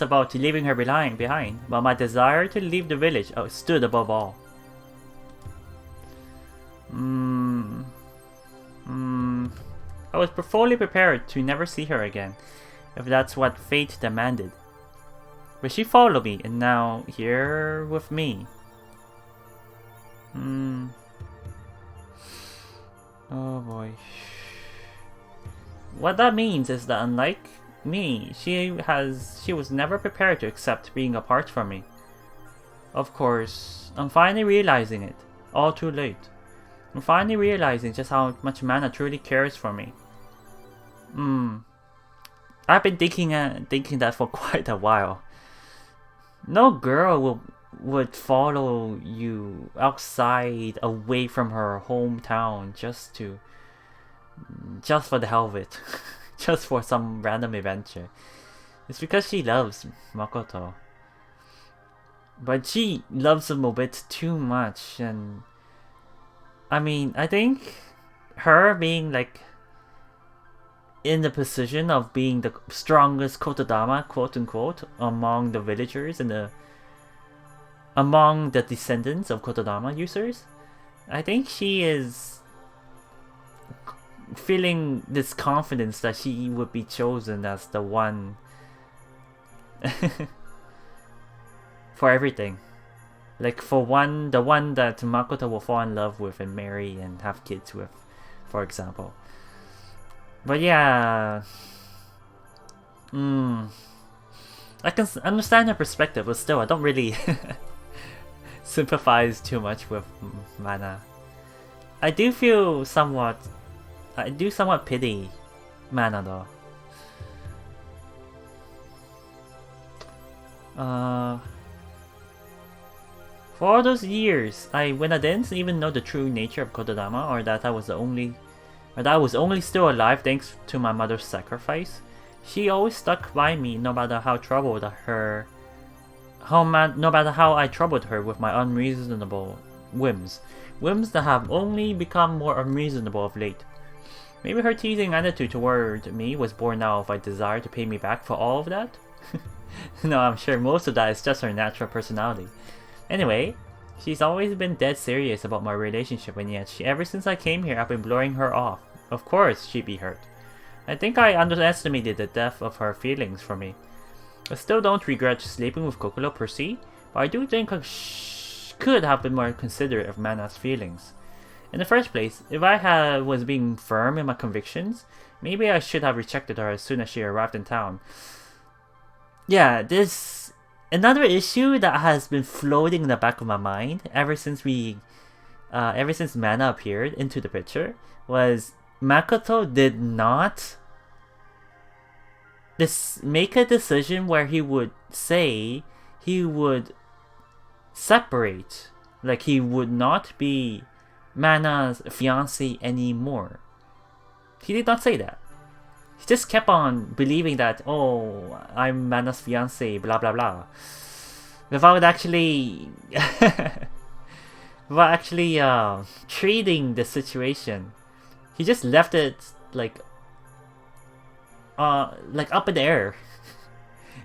about leaving her behind, but my desire to leave the village stood above all. I was fully prepared to never see her again, if that's what fate demanded. But she followed me, and now here with me. Oh boy. What that means is that unlike me, she was never prepared to accept being apart from me. Of course, I'm finally realizing it, all too late. I'm finally realizing just how much Mana truly cares for me. I've been thinking that for quite a while. No girl would follow you outside, away from her hometown, just for the hell of it. Just for some random adventure. It's because she loves Makoto. But she loves him a bit too much, and I mean, I think her being like in the position of being the strongest Kotodama, quote unquote, among the villagers and among the descendants of Kotodama users, I think she is feeling this confidence that she would be chosen as the one for everything. Like the one that Makoto will fall in love with and marry and have kids with, for example. But yeah, I can understand her perspective, but still, I don't really sympathize too much with Mana. I do somewhat pity Mana though. For all those years, when I didn't even know the true nature of Kododama, or that I was only still alive thanks to my mother's sacrifice, she always stuck by me no matter how no matter how I troubled her with my unreasonable whims that have only become more unreasonable of late. Maybe her teasing attitude toward me was born out of a desire to pay me back for all of that? No, I'm sure most of that is just her natural personality. Anyway, she's always been dead serious about my relationship, and yet ever since I came here I've been blowing her off. Of course she'd be hurt. I think I underestimated the depth of her feelings for me. I still don't regret sleeping with Kokoro per se, but I do think I could have been more considerate of Mana's feelings. In the first place, if I was being firm in my convictions, maybe I should have rejected her as soon as she arrived in town. Yeah, this another issue that has been floating in the back of my mind ever since Mana appeared into the picture was Makoto did not make a decision where he would say he would separate, like he would not be Mana's fiancé anymore. He did not say that. He just kept on believing that, oh, I'm Mana's fiancé, blah blah blah, without actually treating the situation. He just left it like up in the air,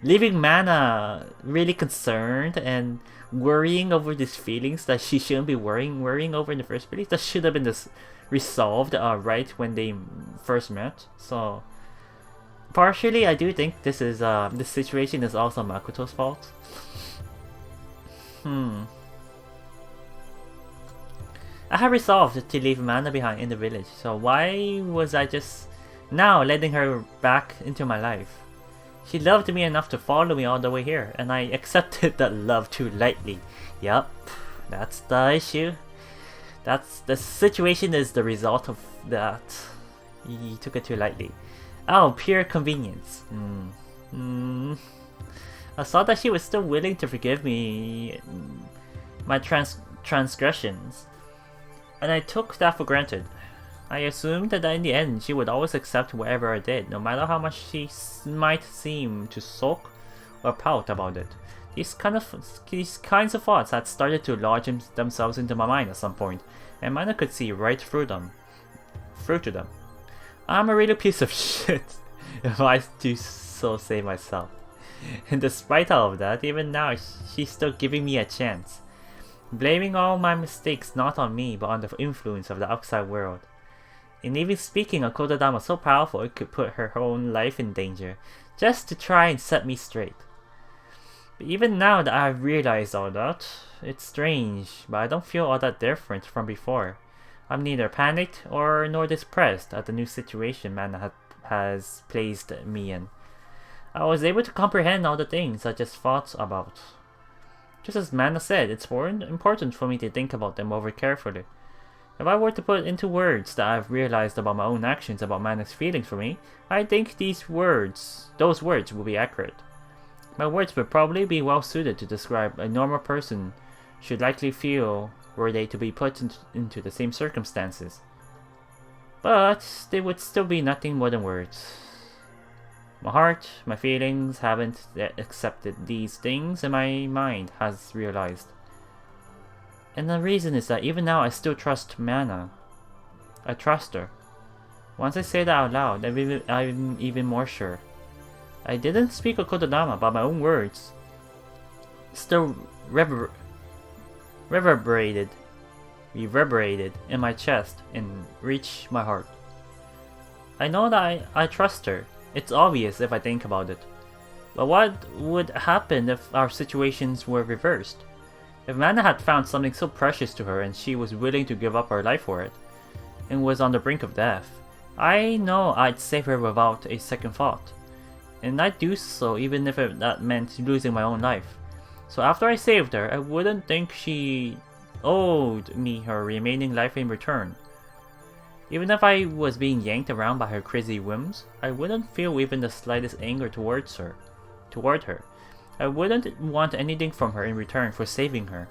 leaving Mana really concerned and worrying over these feelings that she shouldn't be worrying over in the first place. That should have been resolved right when they first met. So partially, I do think this situation is also Makoto's fault. I have resolved to leave Mana behind in the village, so why was I just now letting her back into my life? She loved me enough to follow me all the way here, and I accepted that love too lightly. Yup, that's the issue. The situation is the result of that. You took it too lightly. Oh, pure convenience. I saw that she was still willing to forgive me my transgressions, and I took that for granted. I assumed that in the end she would always accept whatever I did, no matter how much she might seem to sulk or pout about it. These kinds of thoughts had started to lodge themselves into my mind at some point, and Mana could see right through to them. I'm a real piece of shit, if I do so say myself. And despite all of that, even now she's still giving me a chance, blaming all my mistakes not on me but on the influence of the outside world. And even speaking of Kododama so powerful it could put her own life in danger, just to try and set me straight. But even now that I've realized all that, it's strange, but I don't feel all that different from before. I'm neither panicked nor depressed at the new situation Mana has placed me in. I was able to comprehend all the things I just thought about. Just as Mana said, it's important for me to think about them over carefully. If I were to put into words that I've realized about my own actions about Mana's feelings for me, I think those words would be accurate. My words would probably be well suited to describe a normal person should likely feel were they to be put into the same circumstances. But they would still be nothing more than words. My heart, my feelings haven't accepted these things, and my mind has realized. And the reason is that even now I still trust Mana. I trust her. Once I say that out loud, I'm even more sure. I didn't speak of Kododama, but my own words still reverberated in my chest and reached my heart. I know that I trust her. It's obvious if I think about it. But what would happen if our situations were reversed? If Mana had found something so precious to her and she was willing to give up her life for it, and was on the brink of death, I know I'd save her without a second thought. And I'd do so even if that meant losing my own life. So after I saved her, I wouldn't think she owed me her remaining life in return. Even if I was being yanked around by her crazy whims, I wouldn't feel even the slightest anger toward her. I wouldn't want anything from her in return for saving her.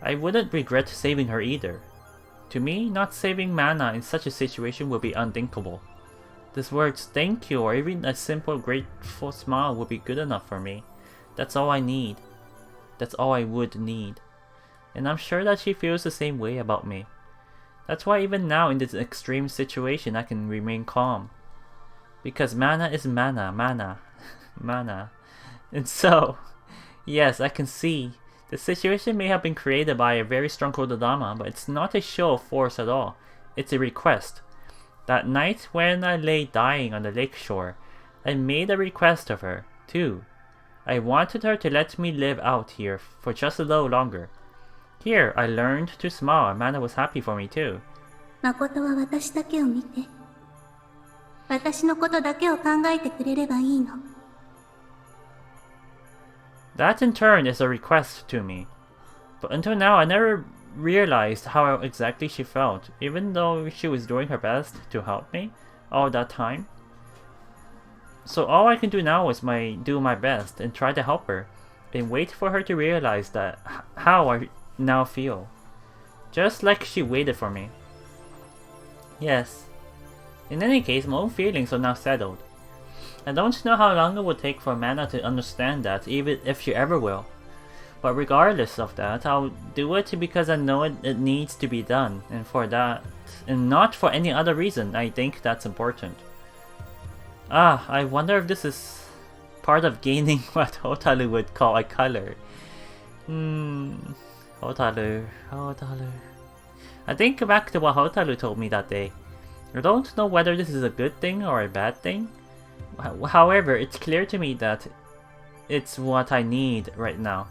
I wouldn't regret saving her either. To me, not saving Mana in such a situation would be unthinkable. These words thank you or even a simple grateful smile would be good enough for me. That's all I need. That's all I would need. And I'm sure that she feels the same way about me. That's why even now in this extreme situation I can remain calm. Because Mana is Mana, Mana. And so, yes, I can see. The situation may have been created by a very strong Kodama, but it's not a show of force at all. It's a request. That night when I lay dying on the lake shore, I made a request of her, too. I wanted her to let me live out here for just a little longer. Here, I learned to smile and Mana was happy for me too. 誠は私だけを見て、私のことだけを考えてくれればいいの。That in turn is a request to me. But until now, I never realized how exactly she felt, even though she was doing her best to help me all that time. So all I can do now is do my best and try to help her, and wait for her to realize that how I now feel. Just like she waited for me. Yes. In any case, my own feelings are now settled. I don't know how long it will take for Mana to understand that, even if she ever will. But regardless of that, I'll do it because I know it needs to be done, and for that, and not for any other reason. I think that's important. I wonder if this is part of gaining what Hotaru would call a color. Hotaru. I think back to what Hotaru told me that day. I don't know whether this is a good thing or a bad thing. However, it's clear to me that it's what I need right now.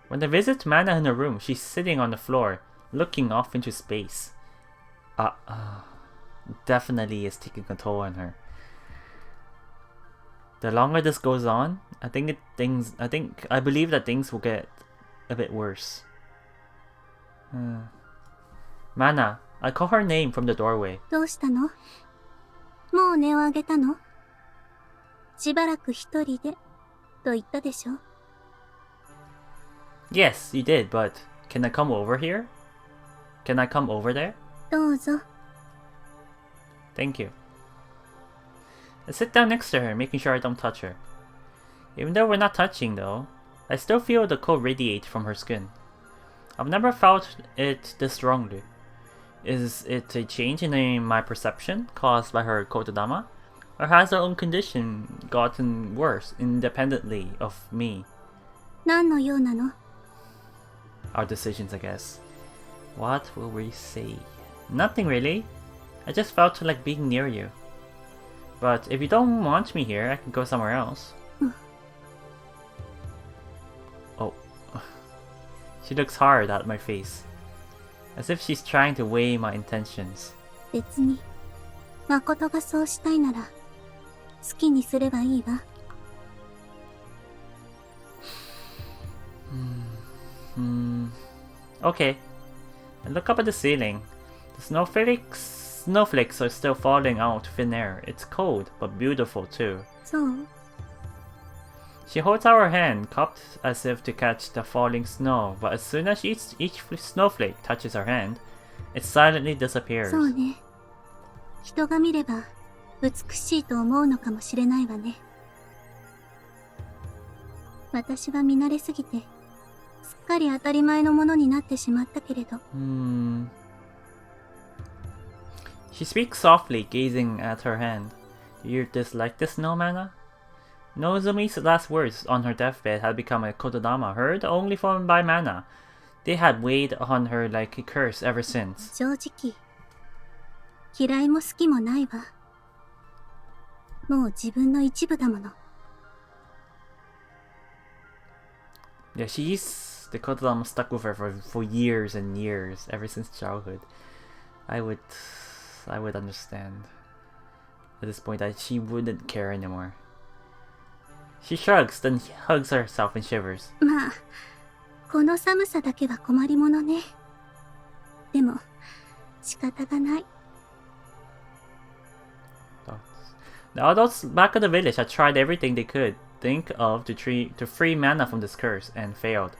When I visit Mana in her room, she's sitting on the floor, looking off into space. Definitely is taking control on her. The longer this goes on, I believe that things will get a bit worse. Mana, I call her name from the doorway. どうしたの？もう音をあげたの？しばらく一人で、と言ったでしょ？ Yes, you did, but can I come over here? Can I come over there? どうぞ。Thank you. I sit down next to her, making sure I don't touch her. Even though we're not touching though, I still feel the cold radiate from her skin. I've never felt it this strongly. Is it a change in my perception caused by her Kodama? Or has her own condition gotten worse independently of me? 何の用なの？ Our decisions, I guess. What will we say? Nothing really. I just felt like being near you. But if you don't want me here, I can go somewhere else. Oh. She looks hard at my face. As if she's trying to weigh my intentions. 別に、誠がそうしたいなら、好きにすればいいわ。Okay. I look up at the ceiling. The snowflakes are still falling out thin air. It's cold, but beautiful too. そう。 She holds out her hand, cupped as if to catch the falling snow, but as soon as each snowflake touches her hand, it silently disappears. そうね。人が見れば、美しいと思うのかもしれないわね。私は見慣れすぎて、すっかり当たり前のものになってしまったけれど。She speaks softly, gazing at her hand. You dislike the snow, Mana? Nozomi's last words on her deathbed had become a kotodama heard only from by Mana. They had weighed on her like a curse ever since. 正直、嫌いも好きもないわ。もう自分の一部だもの。Yeah, the kotodama stuck with her for years and years, ever since childhood. I would understand at this point that she wouldn't care anymore. She shrugs, then hugs herself and shivers. まあ、この寒さだけは困りものね。でも、仕方がない。The adults back at the village had tried everything they could think of to free Mana from this curse, and failed.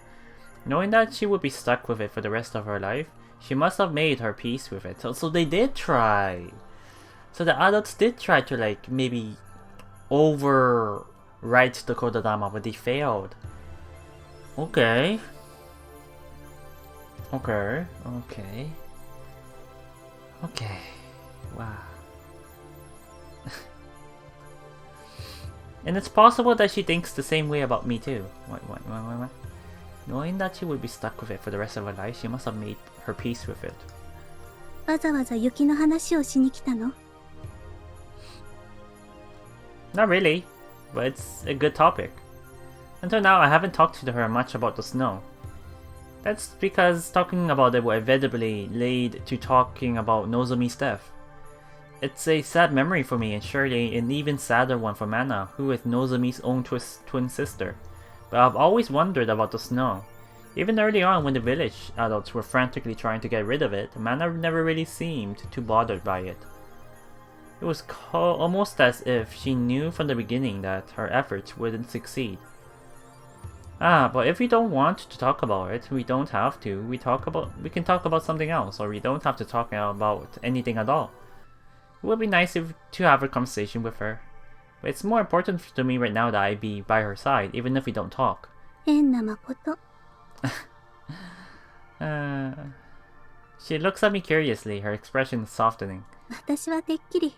Knowing that she would be stuck with it for the rest of her life, she must have made her peace with it. So they did try. So the adults did try to, like, maybe overwrite the Kodadama, but they failed. Okay. Okay. Wow. And it's possible that she thinks the same way about me too. What? Knowing that she would be stuck with it for the rest of her life, she must have made her peace with it. わざわざ雪の話をしに来たの? Not really, but it's a good topic. Until now, I haven't talked to her much about the snow. That's because talking about it will inevitably lead to talking about Nozomi's death. It's a sad memory for me, and surely an even sadder one for Mana, who is Nozomi's own twin sister. But I've always wondered about the snow. Even early on, when the village adults were frantically trying to get rid of it, Mana never really seemed too bothered by it. It was almost as if she knew from the beginning that her efforts wouldn't succeed. But if we don't want to talk about it, we don't have to. We can talk about something else, or we don't have to talk about anything at all. It would be nice to have a conversation with her. But it's more important to me right now that I be by her side, even if we don't talk. 変な誠。She looks at me curiously, her expression softening. 私はてっきり、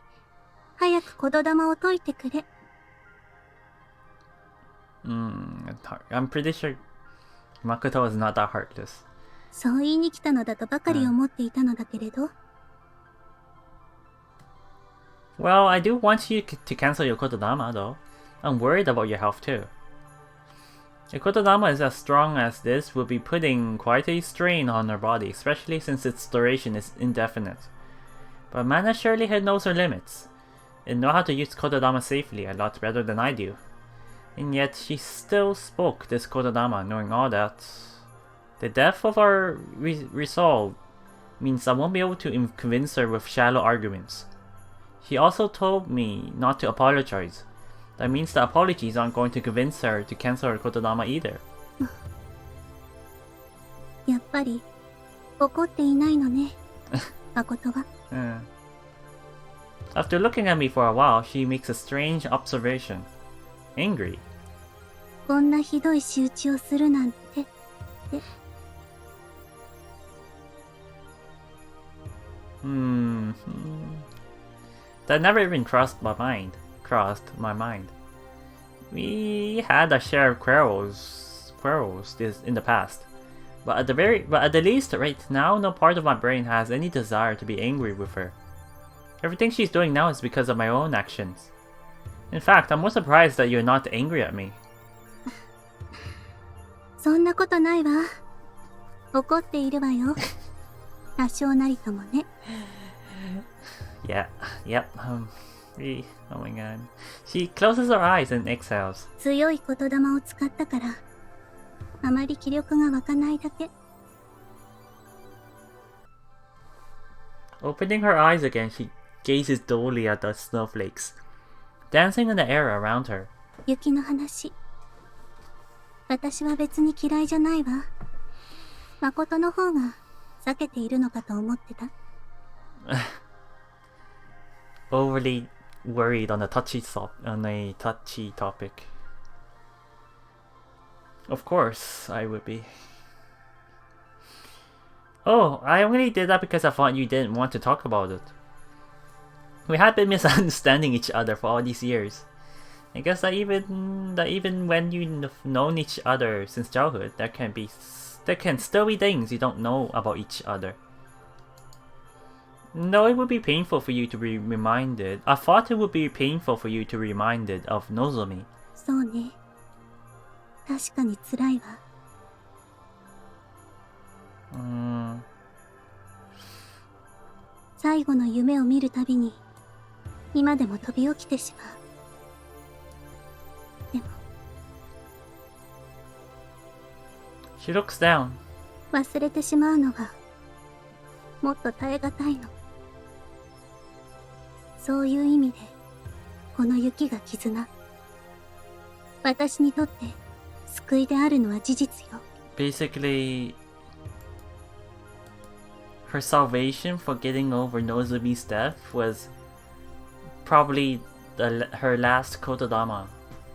早く言霊を解いてくれ。I'm pretty sure Makoto is not that heartless. そう言いに来たのだとばかり思っていたのだけれど。Well, I do want you to cancel your kotodama, though. I'm worried about your health, too. A kotodama is as strong as this would be putting quite a strain on her body, especially since its duration is indefinite. But Mana surely knows her limits, and know how to use kotodama safely a lot better than I do. And yet, she still spoke this kotodama, knowing all that. The depth of our resolve means I won't be able to convince her with shallow arguments. She also told me not to apologize. That means the apologies aren't going to convince her to cancel her kotodama either. やっぱり、怒っていないのね、誠は。After looking at me for a while, she makes a strange observation. Angry. こんなひどい仕打ちをするなんて、って。That never even crossed my mind. We had our share of quarrels in the past. But at the least right now, no part of my brain has any desire to be angry with her. Everything she's doing now is because of my own actions. In fact, I'm more surprised that you're not angry at me. そんなことないわ。怒っているわよ。多少なりともね。Yep. Oh my god. She closes her eyes and exhales. 強い言霊を使ったから、あまり気力が湧かないだけ。Opening her eyes again, she gazes dully at the snowflakes, dancing in the air around her. 雪の話。私は別に嫌いじゃないわ。誠の方が避けているのかと思ってた。Overly worried on a touchy topic. Of course, I would be. Oh, I only did that because I thought you didn't want to talk about it. We had been misunderstanding each other for all these years. I guess that even when you've known each other since childhood, there can still be things you don't know about each other. No, it would be painful for you to be reminded. I thought it would be painful for you to be reminded of Nozomi. そうね。確かに辛いわ。最後の夢を見るたびに、今でも飛び起きてしまう。でも、She looks down. 忘れてしまうのが、もっと耐え難いの。そういう意味で、この雪が絆。私にとって救いであるのは事実よ。Basically, her salvation for getting over Nozomi's death was probably her last kotodama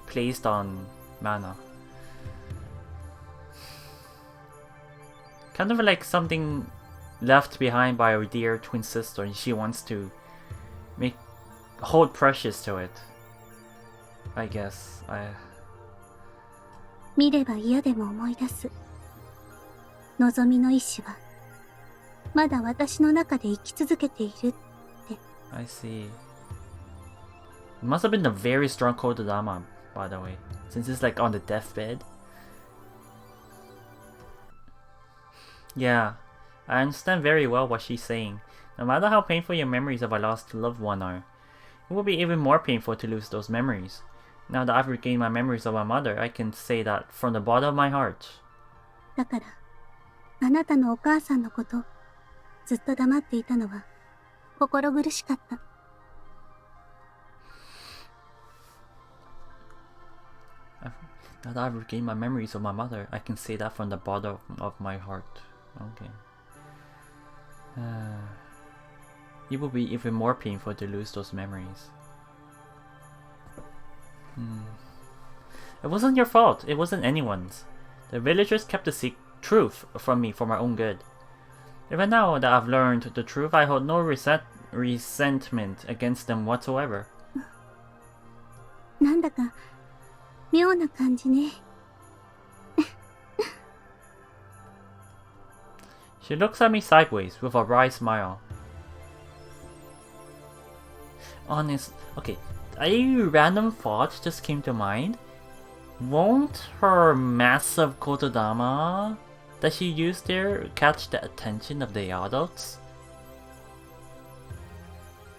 placed on Mana. Kind of like something left behind by her dear twin sister, and she wants to hold precious to it. I guess. 見れば嫌でも思い出す。望みの意志は、まだ私の中で生き続けているって。I see. It must have been a very strong kotodama, by the way, since it's like on the deathbed. Yeah, I understand very well what she's saying. No matter how painful your memories of a lost loved one are, it will be even more painful to lose those memories. Now that I've regained my memories of my mother, I can say that from the bottom of my heart. だから、あなたのお母さんのこと、ずっと黙っていたのは、心苦しかった。Now that I've regained my memories of my mother, I can say that from the bottom of my heart. Okay. It will be even more painful to lose those memories. It wasn't your fault. It wasn't anyone's. The villagers kept the truth from me for my own good. Even now that I've learned the truth, I hold no resentment against them whatsoever. なんだか、妙な感じね。She looks at me sideways with a wry smile. Okay, a random thought just came to mind. Won't her massive kotodama that she used there catch the attention of the adults?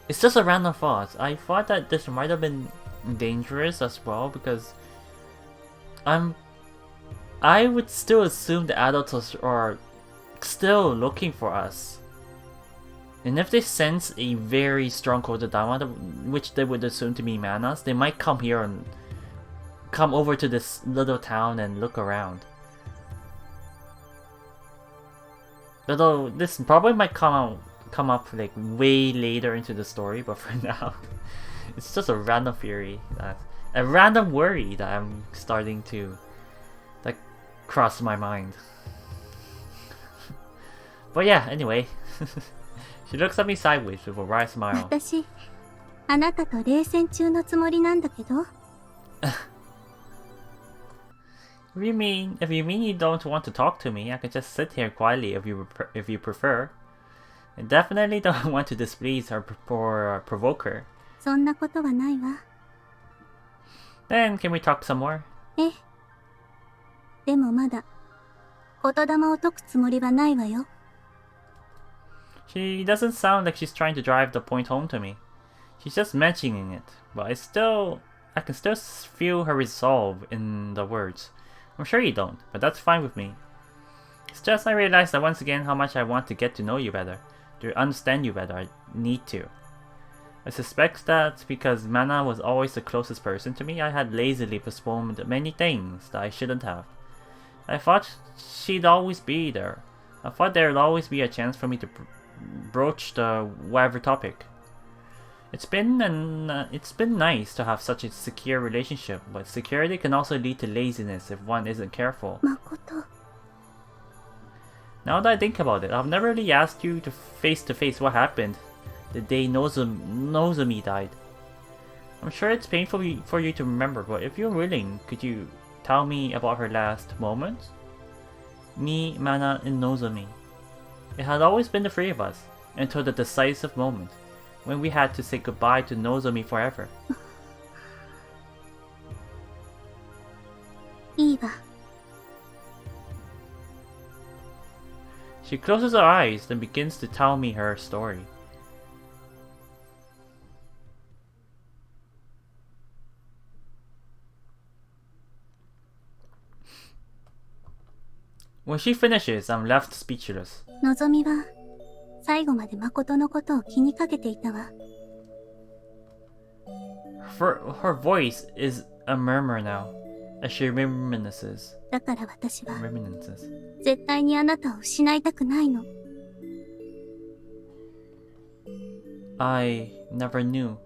It's just a random thought. I thought that this might have been dangerous as well because I would still assume the adults are still looking for us. And if they sense a very strong kotodama, which they would assume to be manas, they might come here and come over to this little town and look around. Although this probably might come up like way later into the story, but for now, it's just a random theory, a random worry that I'm starting to like cross my mind. But yeah, anyway, she looks at me sideways with a wry smile. 私、あなたと冷戦中のつもりなんだけど。If you mean you don't want to talk to me, I could just sit here quietly if you prefer. I definitely don't want to displease or provoke her. そんなことはないわ。Then can we talk some more? ええ。でもまだ、言霊を解くつもりはないわよ。She doesn't sound like she's trying to drive the point home to me. She's just mentioning it, but I can still feel her resolve in the words. I'm sure you don't, but that's fine with me. It's just I realized that once again how much I want to get to know you better, to understand you better. I need to. I suspect that because Mana was always the closest person to me, I had lazily postponed many things that I shouldn't have. I thought she'd always be there. I thought there'd always be a chance for me to broach the whatever topic. It's been nice to have such a secure relationship, but security can also lead to laziness if one isn't careful. Makoto. Now that I think about it, I've never really asked you to face what happened the day Nozomi died. I'm sure it's painful for you to remember, but if you're willing, could you tell me about her last moments? Me, Mana, and Nozomi. It had always been the three of us, until the decisive moment, when we had to say goodbye to Nozomi forever. いいわ。 She closes her eyes, then begins to tell me her story. When she finishes, I'm left speechless. のぞみは最後まで誠のことを気にかけていたわ。 Her voice is a murmur now, as she reminisces. だから私は Reminiscences. 絶対にあなたを失いたくないの。 I never knew.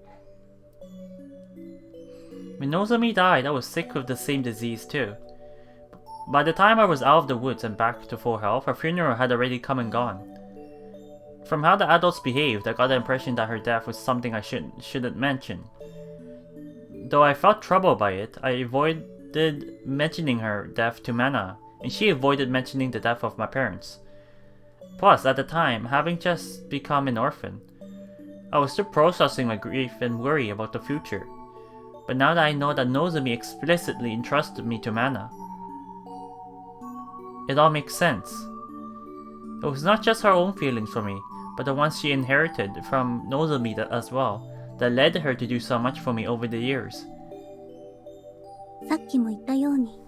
When Nozomi died, I was sick with the same disease too. By the time I was out of the woods and back to full health, her funeral had already come and gone. From how the adults behaved, I got the impression that her death was something I shouldn't mention. Though I felt troubled by it, I avoided mentioning her death to Mana, and she avoided mentioning the death of my parents. Plus, at the time, having just become an orphan, I was still processing my grief and worry about the future. But now that I know that Nozomi explicitly entrusted me to Mana, it all makes sense. It was not just her own feelings for me, but the ones she inherited from Nozomi as well, that led her to do so much for me over the years. さっきも言ったように、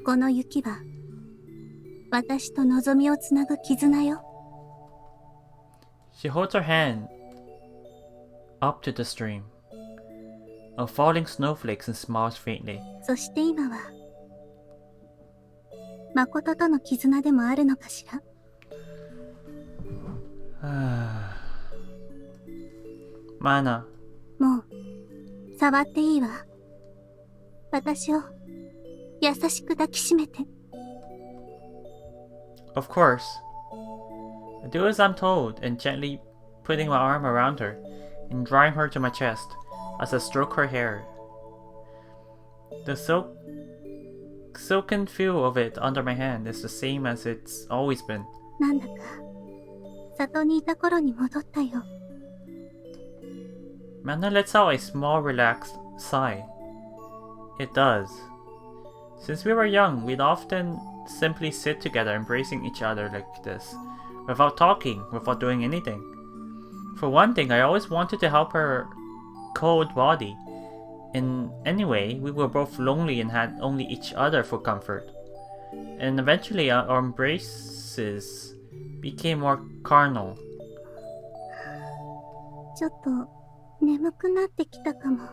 この雪は私とのぞみをつなぐ絆よ。 She holds her hand up to the stream of falling snowflakes and smiles faintly. そして今は誠との絆でもあるのかしら。 Mana. もう触っていいわ。私を優しく抱きしめて。 Of course. I do as I'm told and gently putting my arm around her and drawing her to my chest as I stroke her hair. The silken feel of it under my hand is the same as it's always been. なんだか里にいた頃に戻ったよ。 Mana lets out a small relaxed sigh. It does. Since we were young, we'd often simply sit together embracing each other like this, without talking, without doing anything. For one thing, I always wanted to help her cold body. And anyway, we were both lonely and had only each other for comfort. And eventually our embraces became more carnal. ちょっと眠くなってきたかも。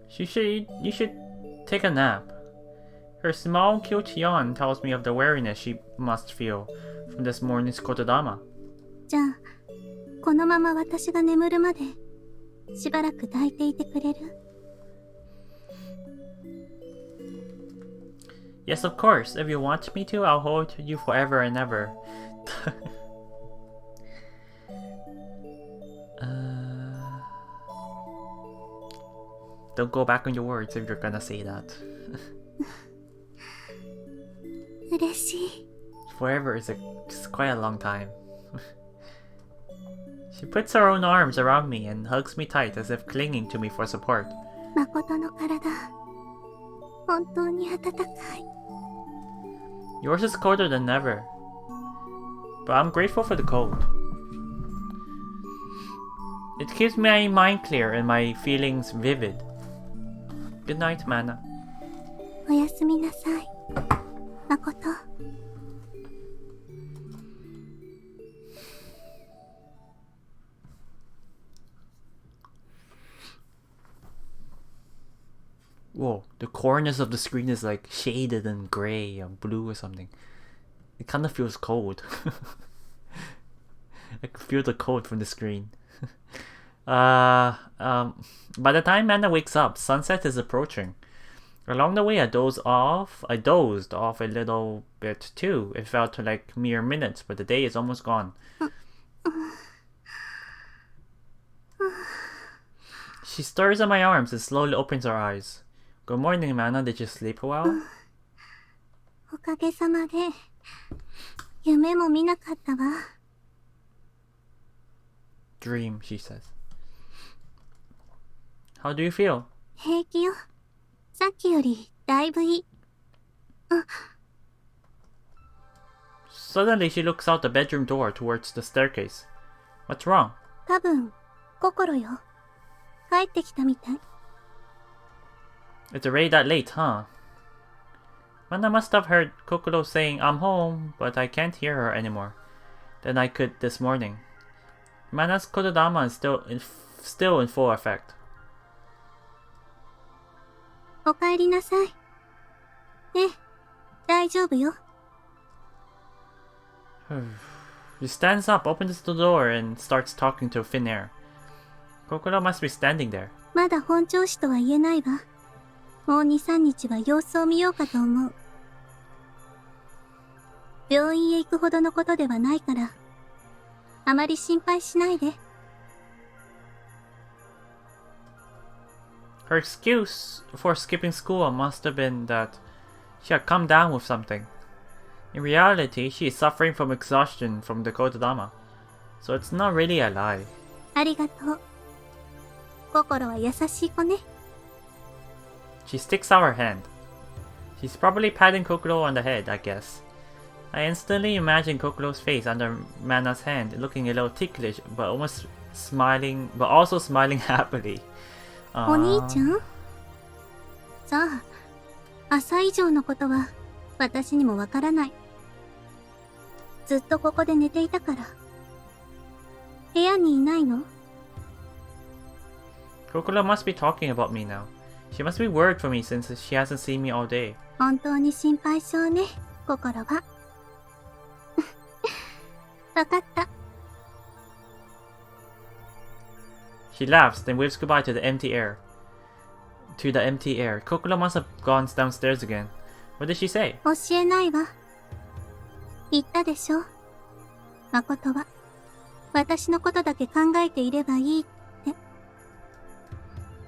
You should take a nap. Her small, cute yawn tells me of the weariness she must feel from this morning's kotodama. じゃあこのまま私が眠るまでしばらく抱いていてくれる？ Yes, of course. If you want me to, I'll hold you forever and ever. Don't go back on your words if you're gonna say that. 嬉しい。 Forever is quite a long time. She puts her own arms around me and hugs me tight as if clinging to me for support. 誠の体、本当に暖かい。 Yours is colder than ever. But I'm grateful for the cold. It keeps my mind clear and my feelings vivid. Good night, Mana. おやすみなさい、誠。 Whoa, the corners of the screen is like shaded in gray or blue or something. It kind of feels cold. I can feel the cold from the screen. By the time Mana wakes up, sunset is approaching. Along the way, I dozed off a little bit too. It felt like mere minutes, but the day is almost gone. She stirs on my arms and slowly opens her eyes. Good morning, Mana. Did you sleep well? おかげさまで、夢も見なかったわ。Dream, she says. How do you feel? 平気よ。さっきよりだいぶいい。Suddenly, she looks out the bedroom door towards the staircase. What's wrong? 多分、心よ。帰ってきたみたい。It's already that late, huh? Mana must have heard Kokoro saying, I'm home, but I can't hear her anymore than I could this morning. Mana's kododama is still in full effect. お帰りなさい。ねえ、大丈夫よ。She stands up, opens the door, and starts talking to thin air. Kokoro must be standing there. まだ本調子とは言えないわ。もう2、3日は様子を見ようかと思う。病院へ行くほどのことではないから、あまり心配しないで。Her excuse for skipping school must have been that she had come down with something. In reality, she is suffering from exhaustion from the kododama, so it's not really a lie. ありがとう。心は優しい子ね。She sticks out her hand. She's probably patting Kokoro on the head, I guess. I instantly imagine Kokoro's face under Mana's hand, looking a little ticklish, but also smiling happily. お兄ちゃん？さあ、朝以上のことは私にもわからない。ずっとここで寝ていたから。部屋にいないの？ Kokoro must be talking about me now. She must be worried for me since she hasn't seen me all day. 本当に心配性ね、心は。わかった。She laughs, then waves goodbye to the empty air. Kokoro must have gone downstairs again. What did she say? 教えないわ。言ったでしょ。誠は、私のことだけ考えていればいいって。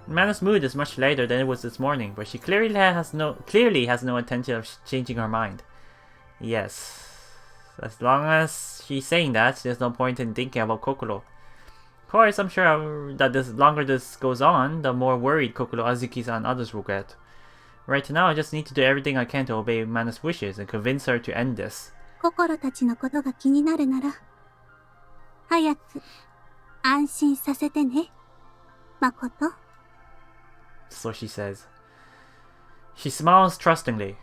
Mana's mood is much lighter than it was this morning, but she clearly has no intention of changing her mind. Yes. As long as she's saying that, there's no point in thinking about Kokoro. Of course, I'm sure that the longer this goes on, the more worried Kokoro, Azuki-san, and others will get. Right now, I just need to do everything I can to obey Mana's wishes and convince her to end this. 心たちのことが気になるなら、早く安心させてね、誠。So she says. She smiles trustingly.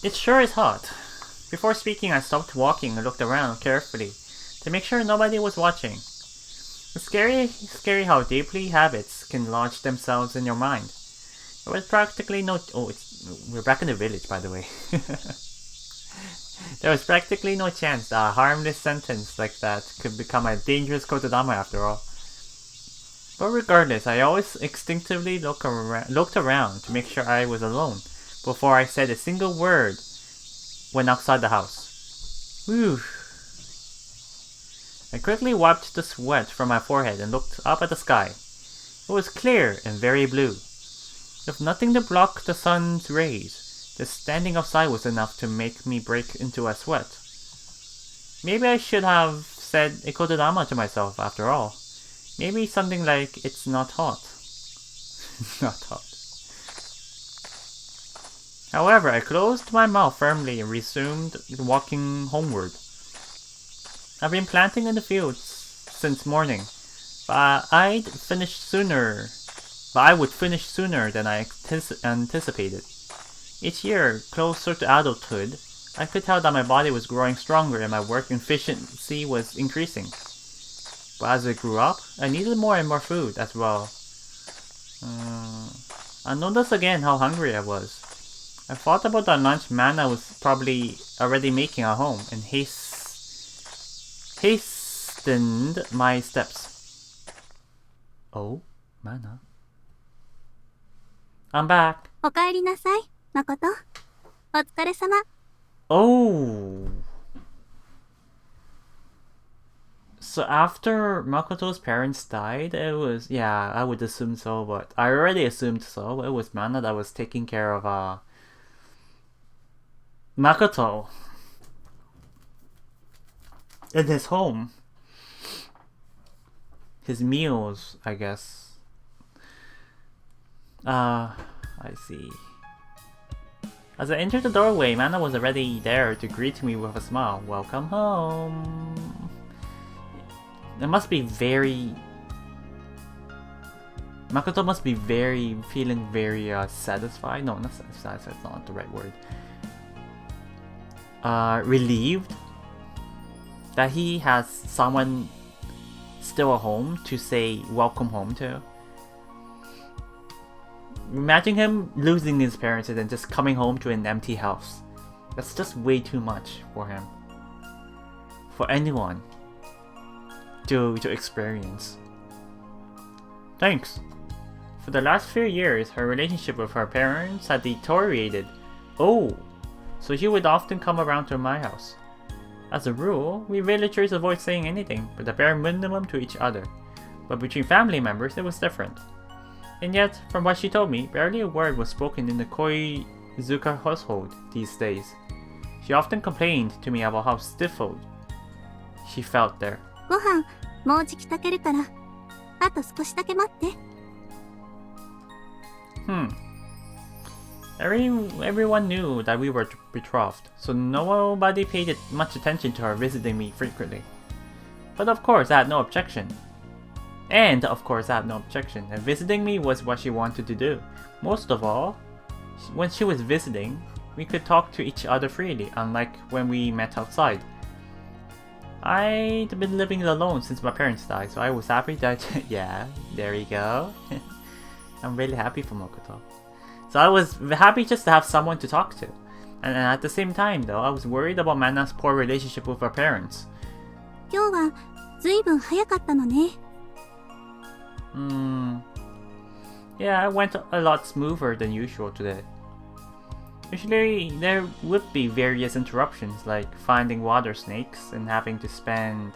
It sure is hot. Before speaking, I stopped walking and looked around carefully to make sure nobody was watching. It's scary how deeply habits can lodge themselves in your mind. There was practically no... we're back in the village, by the way. There was practically no chance that a harmless sentence like that could become a dangerous kododama after all. But regardless, I always instinctively looked around to make sure I was alone before I said a single word when outside the house. Whew. I quickly wiped the sweat from my forehead and looked up at the sky. It was clear and very blue. With nothing to block the sun's rays, the standing outside was enough to make me break into a sweat. Maybe I should have said a kododama to myself after all. Maybe something like, it's not hot. Not hot. However, I closed my mouth firmly and resumed walking homeward. I've been planting in the fields since morning, but I would finish sooner than I anticipated. Each year, closer to adulthood, I could tell that my body was growing stronger and my work efficiency was increasing. But as I grew up, I needed more and more food as well. I noticed again how hungry I was. I thought about the lunch Mana was probably already making at home and hastened my steps. Oh, Mana. I'm back. おかえりなさい、誠。お疲れ様。Oh. So after Makoto's parents died, it was, yeah, I would assume so, but I already assumed so. It was Mana that was taking care of Makoto in his home. His meals, I guess. I see. As I entered the doorway, Mana was already there to greet me with a smile. Welcome home. It must be very... Makoto must be feeling very satisfied. No, not satisfied, that's not the right word. Relieved that he has someone still at home to say welcome home to. Imagine him losing his parents and then just coming home to an empty house. That's just way too much for him. For anyone to experience. Thanks. For the last few years, her relationship with her parents had deteriorated. Oh, so she would often come around to my house. As a rule, we villagers avoid saying anything but the bare minimum to each other. But between family members, it was different. And yet, from what she told me, barely a word was spoken in the Koizuka household these days. She often complained to me about how stifled she felt there. ご飯、もうじき炊けるから、あと少しだけ待って。Everyone knew that we were betrothed, so nobody paid much attention to her visiting me frequently. But of course, I had no objection. And visiting me was what she wanted to do. Most of all, when she was visiting, we could talk to each other freely, unlike when we met outside. I'd been living alone since my parents died, so I was happy that... yeah, there you go. I'm really happy for Mokoto. So I was happy just to have someone to talk to. And at the same time, though, I was worried about Mana's poor relationship with her parents. 今日はずいぶん早かったのね。Yeah, it went a lot smoother than usual today. Usually, there would be various interruptions, like finding water snakes and having to spend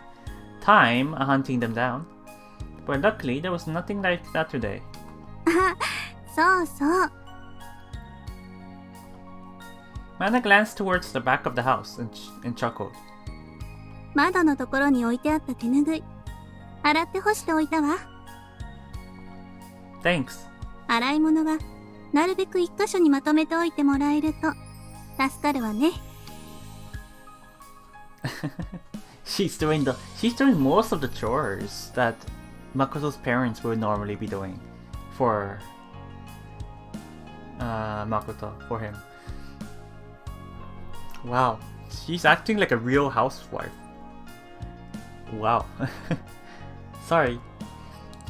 time hunting them down. But luckily, there was nothing like that today. そうそう。Mana glanced towards the back of the house and chuckled. 窓のところに置いてあった手ぬぐい、洗って干しておいたわ。Thanks. 洗い物はなるべく一箇所にまとめておいてもらえると助かるわね。She's doing most of the chores that Makoto's parents would normally be doing for Makoto, for him. Wow, she's acting like a real housewife. Wow. Sorry.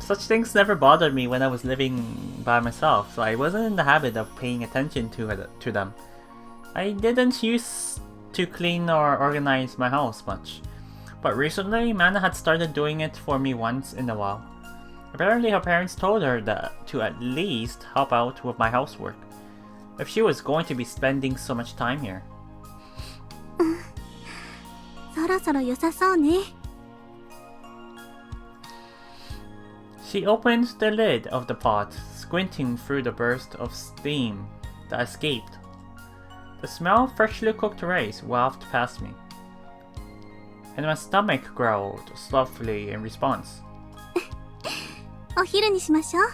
Such things never bothered me when I was living by myself, so I wasn't in the habit of paying attention to them. I didn't used to clean or organize my house much, but recently Mana had started doing it for me once in a while. Apparently her parents told her that to at least help out with my housework, if she was going to be spending so much time here. そろそろ良さそうね。She opened the lid of the pot, squinting through the burst of steam that escaped. The smell of freshly cooked rice wafted past me, and my stomach growled softly in response. お昼にしましょう。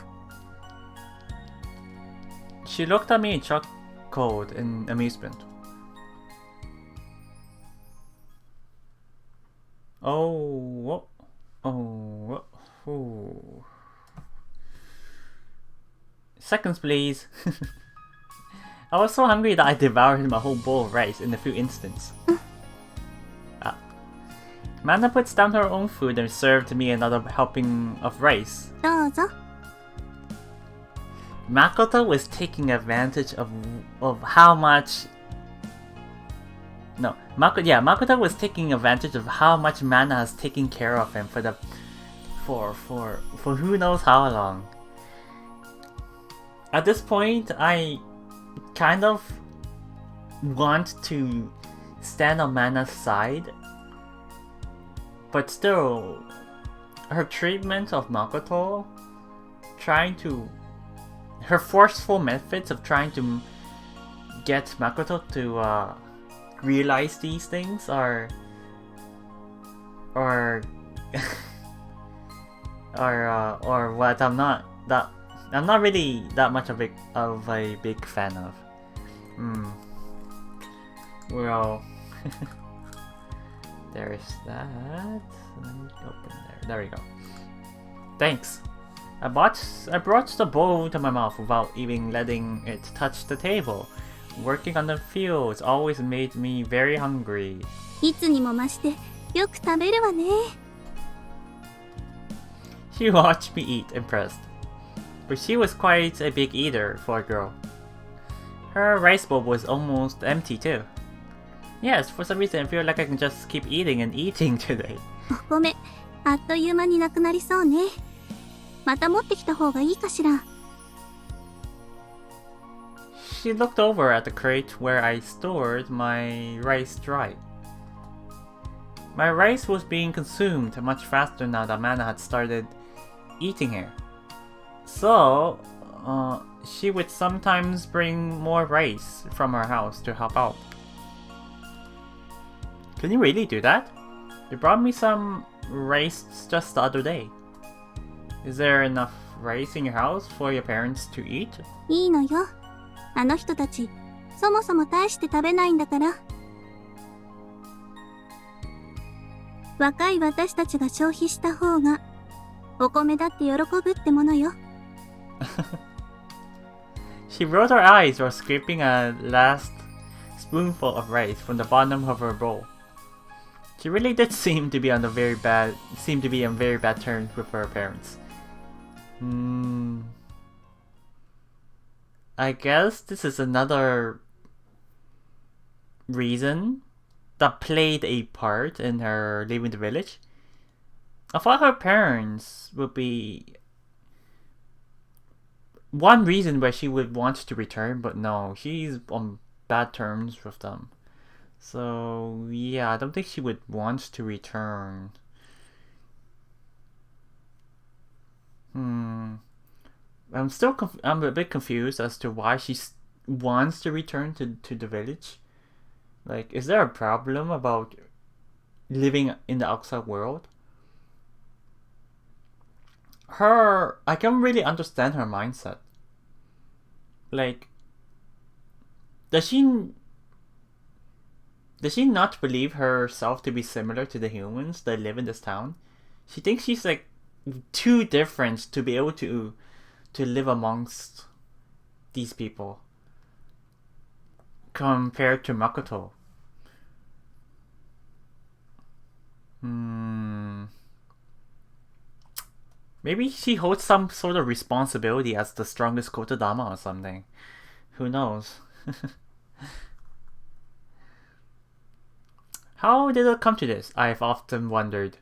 She looked at me and chuckled in amusement. Oh. Seconds, please. I was so hungry that I devoured my whole bowl of rice in a few instants. Mana puts down her own food and served me another helping of rice. どうぞ。Makoto was taking advantage of how much. No, Makoto was taking advantage of how much Mana has taken care of him for who knows how long. At this point, I kind of want to stand on Mana's side, but still, her treatment of Makoto, her forceful methods of trying to get Makoto to realize these things are or what I'm not really that much of a big fan of. Well, there's that. Let me open there. There we go. Thanks. I brought the bowl to my mouth without even letting it touch the table. Working on the fields always made me very hungry. いつにも増してよく食べるわね。 She watched me eat, impressed. But she was quite a big eater for a girl. Her rice bowl was almost empty too. Yes, for some reason I feel like I can just keep eating and eating today. お米、あっという間になくなりそうね。また持ってきた方がいいかしら。 She looked over at the crate where I stored my rice dry. My rice was being consumed much faster now that Mana had started eating here. So, she would sometimes bring more rice from her house to help out. Can you really do that? You brought me some rice just the other day. Is there enough rice in your house for your parents to eat? いいのよ。あの人たち、そもそも大して食べないんだから。若い私たちが消費した方が、お米だって喜ぶってものよ。She rolled her eyes while scraping a last spoonful of rice from the bottom of her bowl. She really did seem to be on very bad terms with her parents. I guess this is another reason that played a part in her leaving the village. I thought her parents would be one reason why she would want to return, but no, she's on bad terms with them. So yeah, I don't think she would want to return. I'm a bit confused as to why she wants to return to the village. Like, is there a problem about living in the outside world? I can't really understand her mindset. Like, does she not believe herself to be similar to the humans that live in this town? She thinks she's like too different to be able to live amongst these people compared to Makoto. Maybe she holds some sort of responsibility as the strongest Kotodama or something. Who knows? How did it come to this? I've often wondered.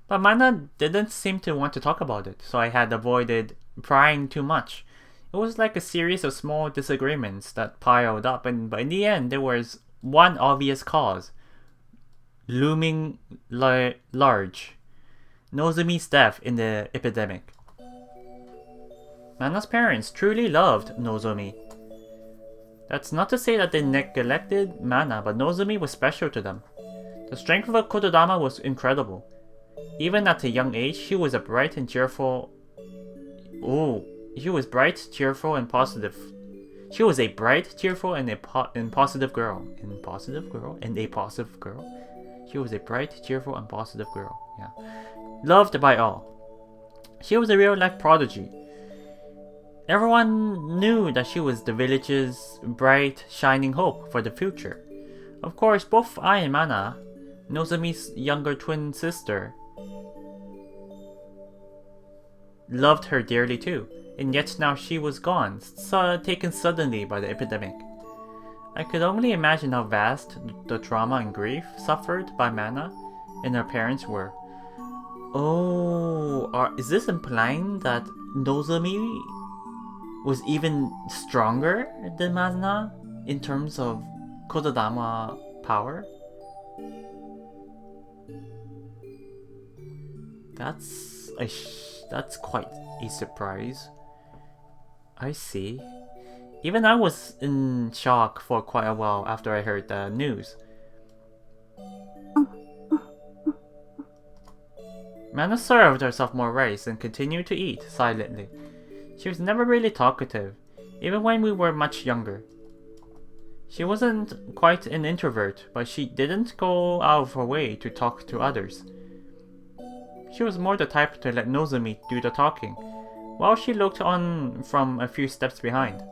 But Mana didn't seem to want to talk about it, so I had avoided prying too much. It was like a series of small disagreements that piled up, but in the end, there was one obvious cause. Looming large. Nozomi's death in the epidemic. Mana's parents truly loved Nozomi. That's not to say that they neglected Mana, but Nozomi was special to them. The strength of a Kotodama was incredible. Even at a young age, she was a bright and cheerful... she was bright, cheerful, and positive. She was a bright, cheerful, and positive girl. And positive girl? And a positive girl? She was a bright, cheerful, and positive girl. Yeah. Loved by all. She was a real-life prodigy. Everyone knew that she was the village's bright, shining hope for the future. Of course, both I and Mana, Nozomi's younger twin sister, loved her dearly too. and yet now she was gone, taken suddenly by the epidemic. I could only imagine how vast the trauma and grief suffered by Mana and her parents were. Oh, is this implying that Nozomi was even stronger than Mana in terms of Kotodama power? That's quite a surprise. I see. Even I was in shock for quite a while after I heard the news. Mana served herself more rice and continued to eat silently. She was never really talkative, even when we were much younger. She wasn't quite an introvert, but she didn't go out of her way to talk to others. She was more the type to let Nozomi do the talking, while she looked on from a few steps behind.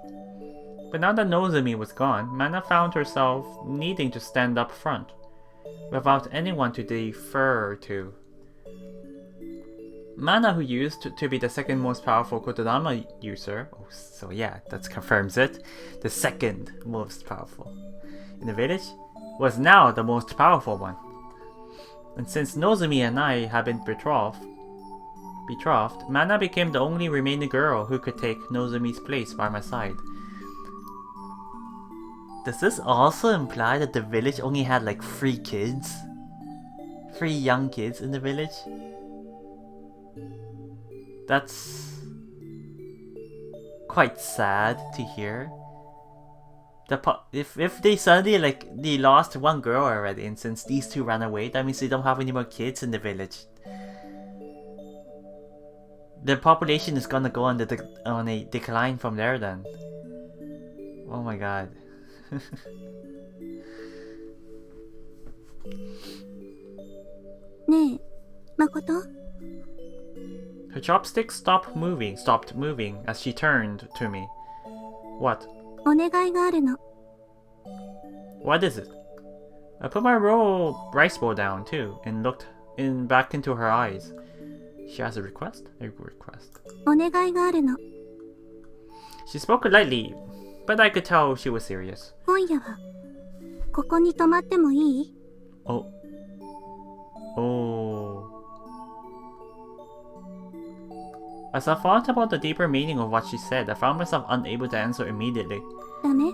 But now that Nozomi was gone, Mana found herself needing to stand up front, without anyone to defer to. Mana, who used to be the second most powerful Kotodama user, so yeah, that confirms it, the second most powerful in the village, was now the most powerful one. And since Nozomi and I had been betrothed, Mana became the only remaining girl who could take Nozomi's place by my side. Does this also imply that the village only had like 3 kids? 3 young kids in the village? That's quite sad to hear. If they suddenly they lost 1 girl already, and since these 2 ran away, that means they don't have any more kids in the village. The population is gonna go on a decline from there then. Oh my god. Ne, Makoto? Her chopsticks stopped moving as she turned to me. What? お願いがあるの。 What is it? I put my rice bowl down too and looked back into her eyes. She has a request? A request. お願いがあるの。 She spoke lightly, but I could tell she was serious. 今夜はここに泊まってもいい？ Oh. As I thought about the deeper meaning of what she said, I found myself unable to answer immediately. ダメ？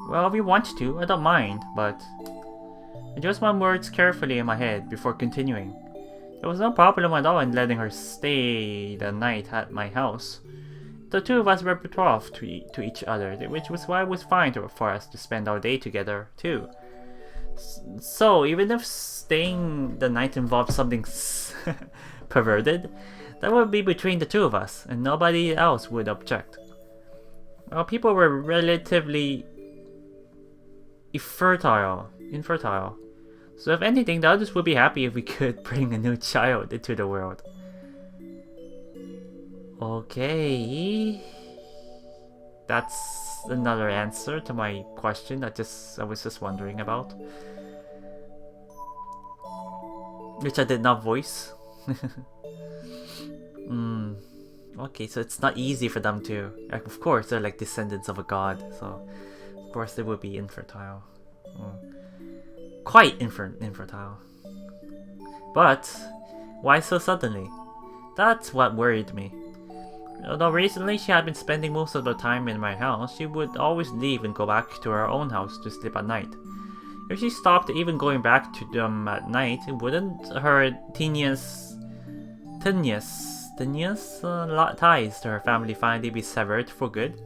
Well, if you want to, I don't mind, but I chose my words carefully in my head before continuing. There was no problem at all in letting her stay the night at my house. The 2 of us were betrothed to each other, which was why it was fine for us to spend our day together, too. So, even if staying the night involved something perverted, that would be between the 2 of us, and nobody else would object. Well, people were relatively infertile. So if anything, the others would be happy if we could bring a new child into the world. Okay. That's another answer to my question I was just wondering about. Which I did not voice. Okay, so it's not easy for them to... Of course, they're like descendants of a god, so... Of course they would be infertile. Quite infertile. But, why so suddenly? That's what worried me. Although recently she had been spending most of the time in my house, she would always leave and go back to her own house to sleep at night. If she stopped even going back to them at night, wouldn't her tenuous ties to her family finally be severed for good?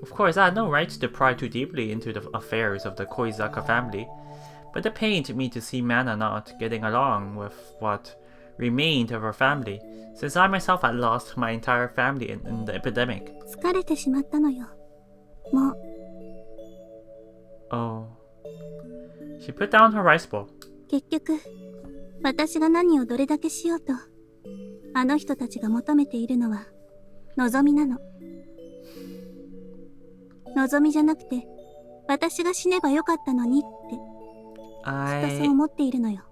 Of course, I had no right to pry too deeply into the affairs of the Koizaka family, but it pained me to see Mana not getting along with what remained of her family, since I myself had lost my entire family in the epidemic. 疲れてしまったのよ。もう。 Oh. She put down her rice bowl. 結局、私が何をどれだけしようと、あの人たちが求めているのは、望みなの。望みじゃなくて、私が死ねばよかったのにって、きっとそう思っているのよ。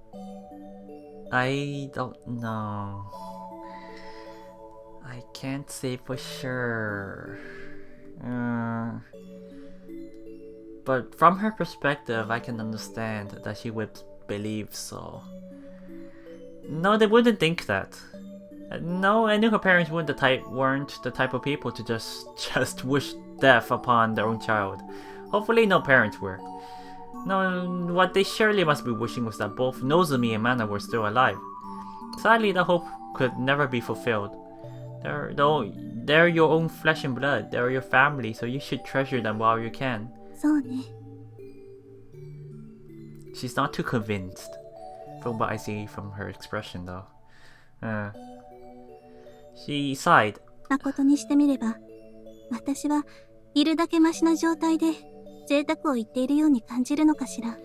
I don't know. I can't say for sure. But from her perspective, I can understand that she would believe so. No, they wouldn't think that. No, I knew her parents weren't the type of people to just wish death upon their own child. Hopefully no parents were. No, what they surely must be wishing was that both Nozomi and Mana were still alive. Sadly, the hope could never be fulfilled. They're your own flesh and blood. They're your family, so you should treasure them while you can. そうね。 She's not too convinced, from what I see from her expression, though. She sighed. 誠にしてみれば、私はいるだけマシな状態で贅沢を言っているように感じるのかしら。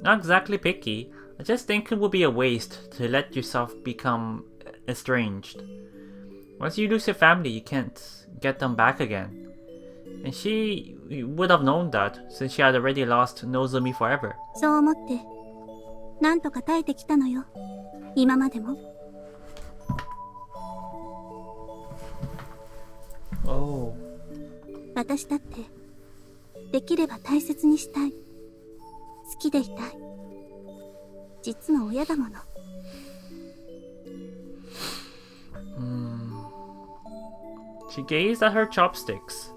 Not exactly picky. I just think it would be a waste to let yourself become estranged. Once you lose your family, you can't get them back again. And she would have known that since she had already lost Nozomi forever. そう思って、なんとか耐えてきたのよ。今までも。Oh. 私だって、できれば大切にしたい。好きでいたい。実の親だもの。She gazed at her chopsticks,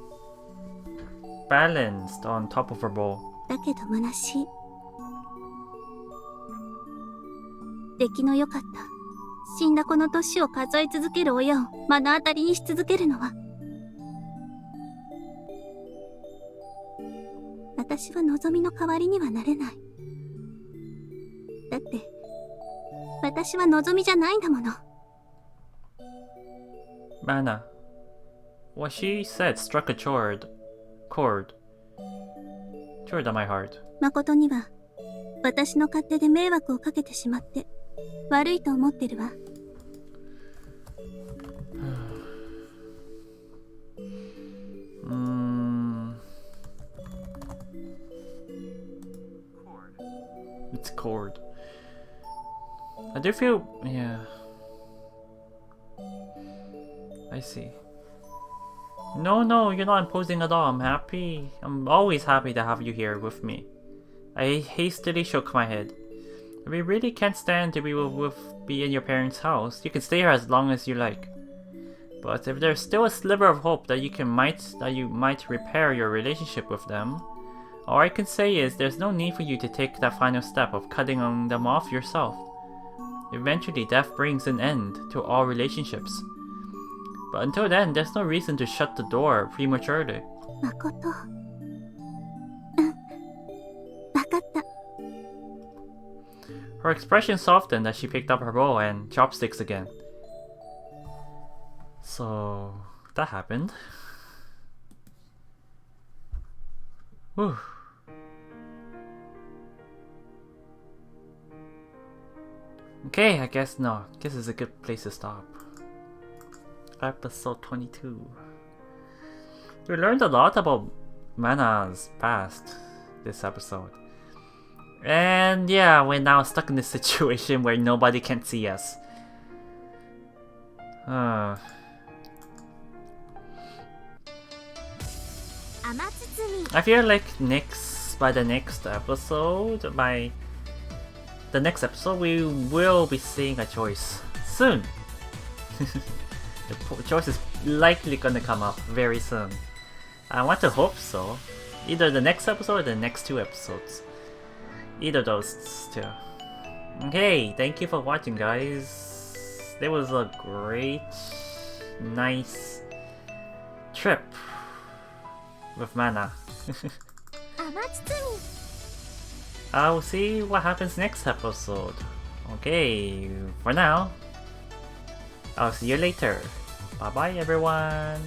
balanced on top of her bowl. だけど虚しい。出来の良かった死んだ子の年を数え続ける親を目の当たりにし続けるのは、私は望みの代わりにはなれない。だって私は望みじゃないんだもの。 Mana. What she said struck a chord on my heart. 誠には私の勝手で迷惑をかけてしまって悪いと思ってるわ。It's chord. I do feel, yeah. I see. No, you're not imposing at all. I'm happy. I'm always happy to have you here with me. I hastily shook my head. If you really can't stand to be in your parents' house, you can stay here as long as you like. But if there's still a sliver of hope that you might repair your relationship with them, all I can say is there's no need for you to take that final step of cutting them off yourself. Eventually, death brings an end to all relationships. But until then, there's no reason to shut the door prematurely. 誠。うん。わかった。 Her expression softened as she picked up her bowl and chopsticks again. So, that happened. Whew. Okay, I guess this is a good place to stop. Episode 22. We learned a lot about Mana's past this episode. And yeah, we're now stuck in this situation where nobody can see us. Amatsutsumi. I feel like by the next episode, we will be seeing a choice soon. The choice is likely gonna come up very soon. I want to hope so. Either the next episode or the next 2 episodes. Either of those two. Okay, thank you for watching, guys. It was a great, nice trip with Mana. I'll see what happens next episode. Okay, for now, I'll see you later. Bye bye, everyone.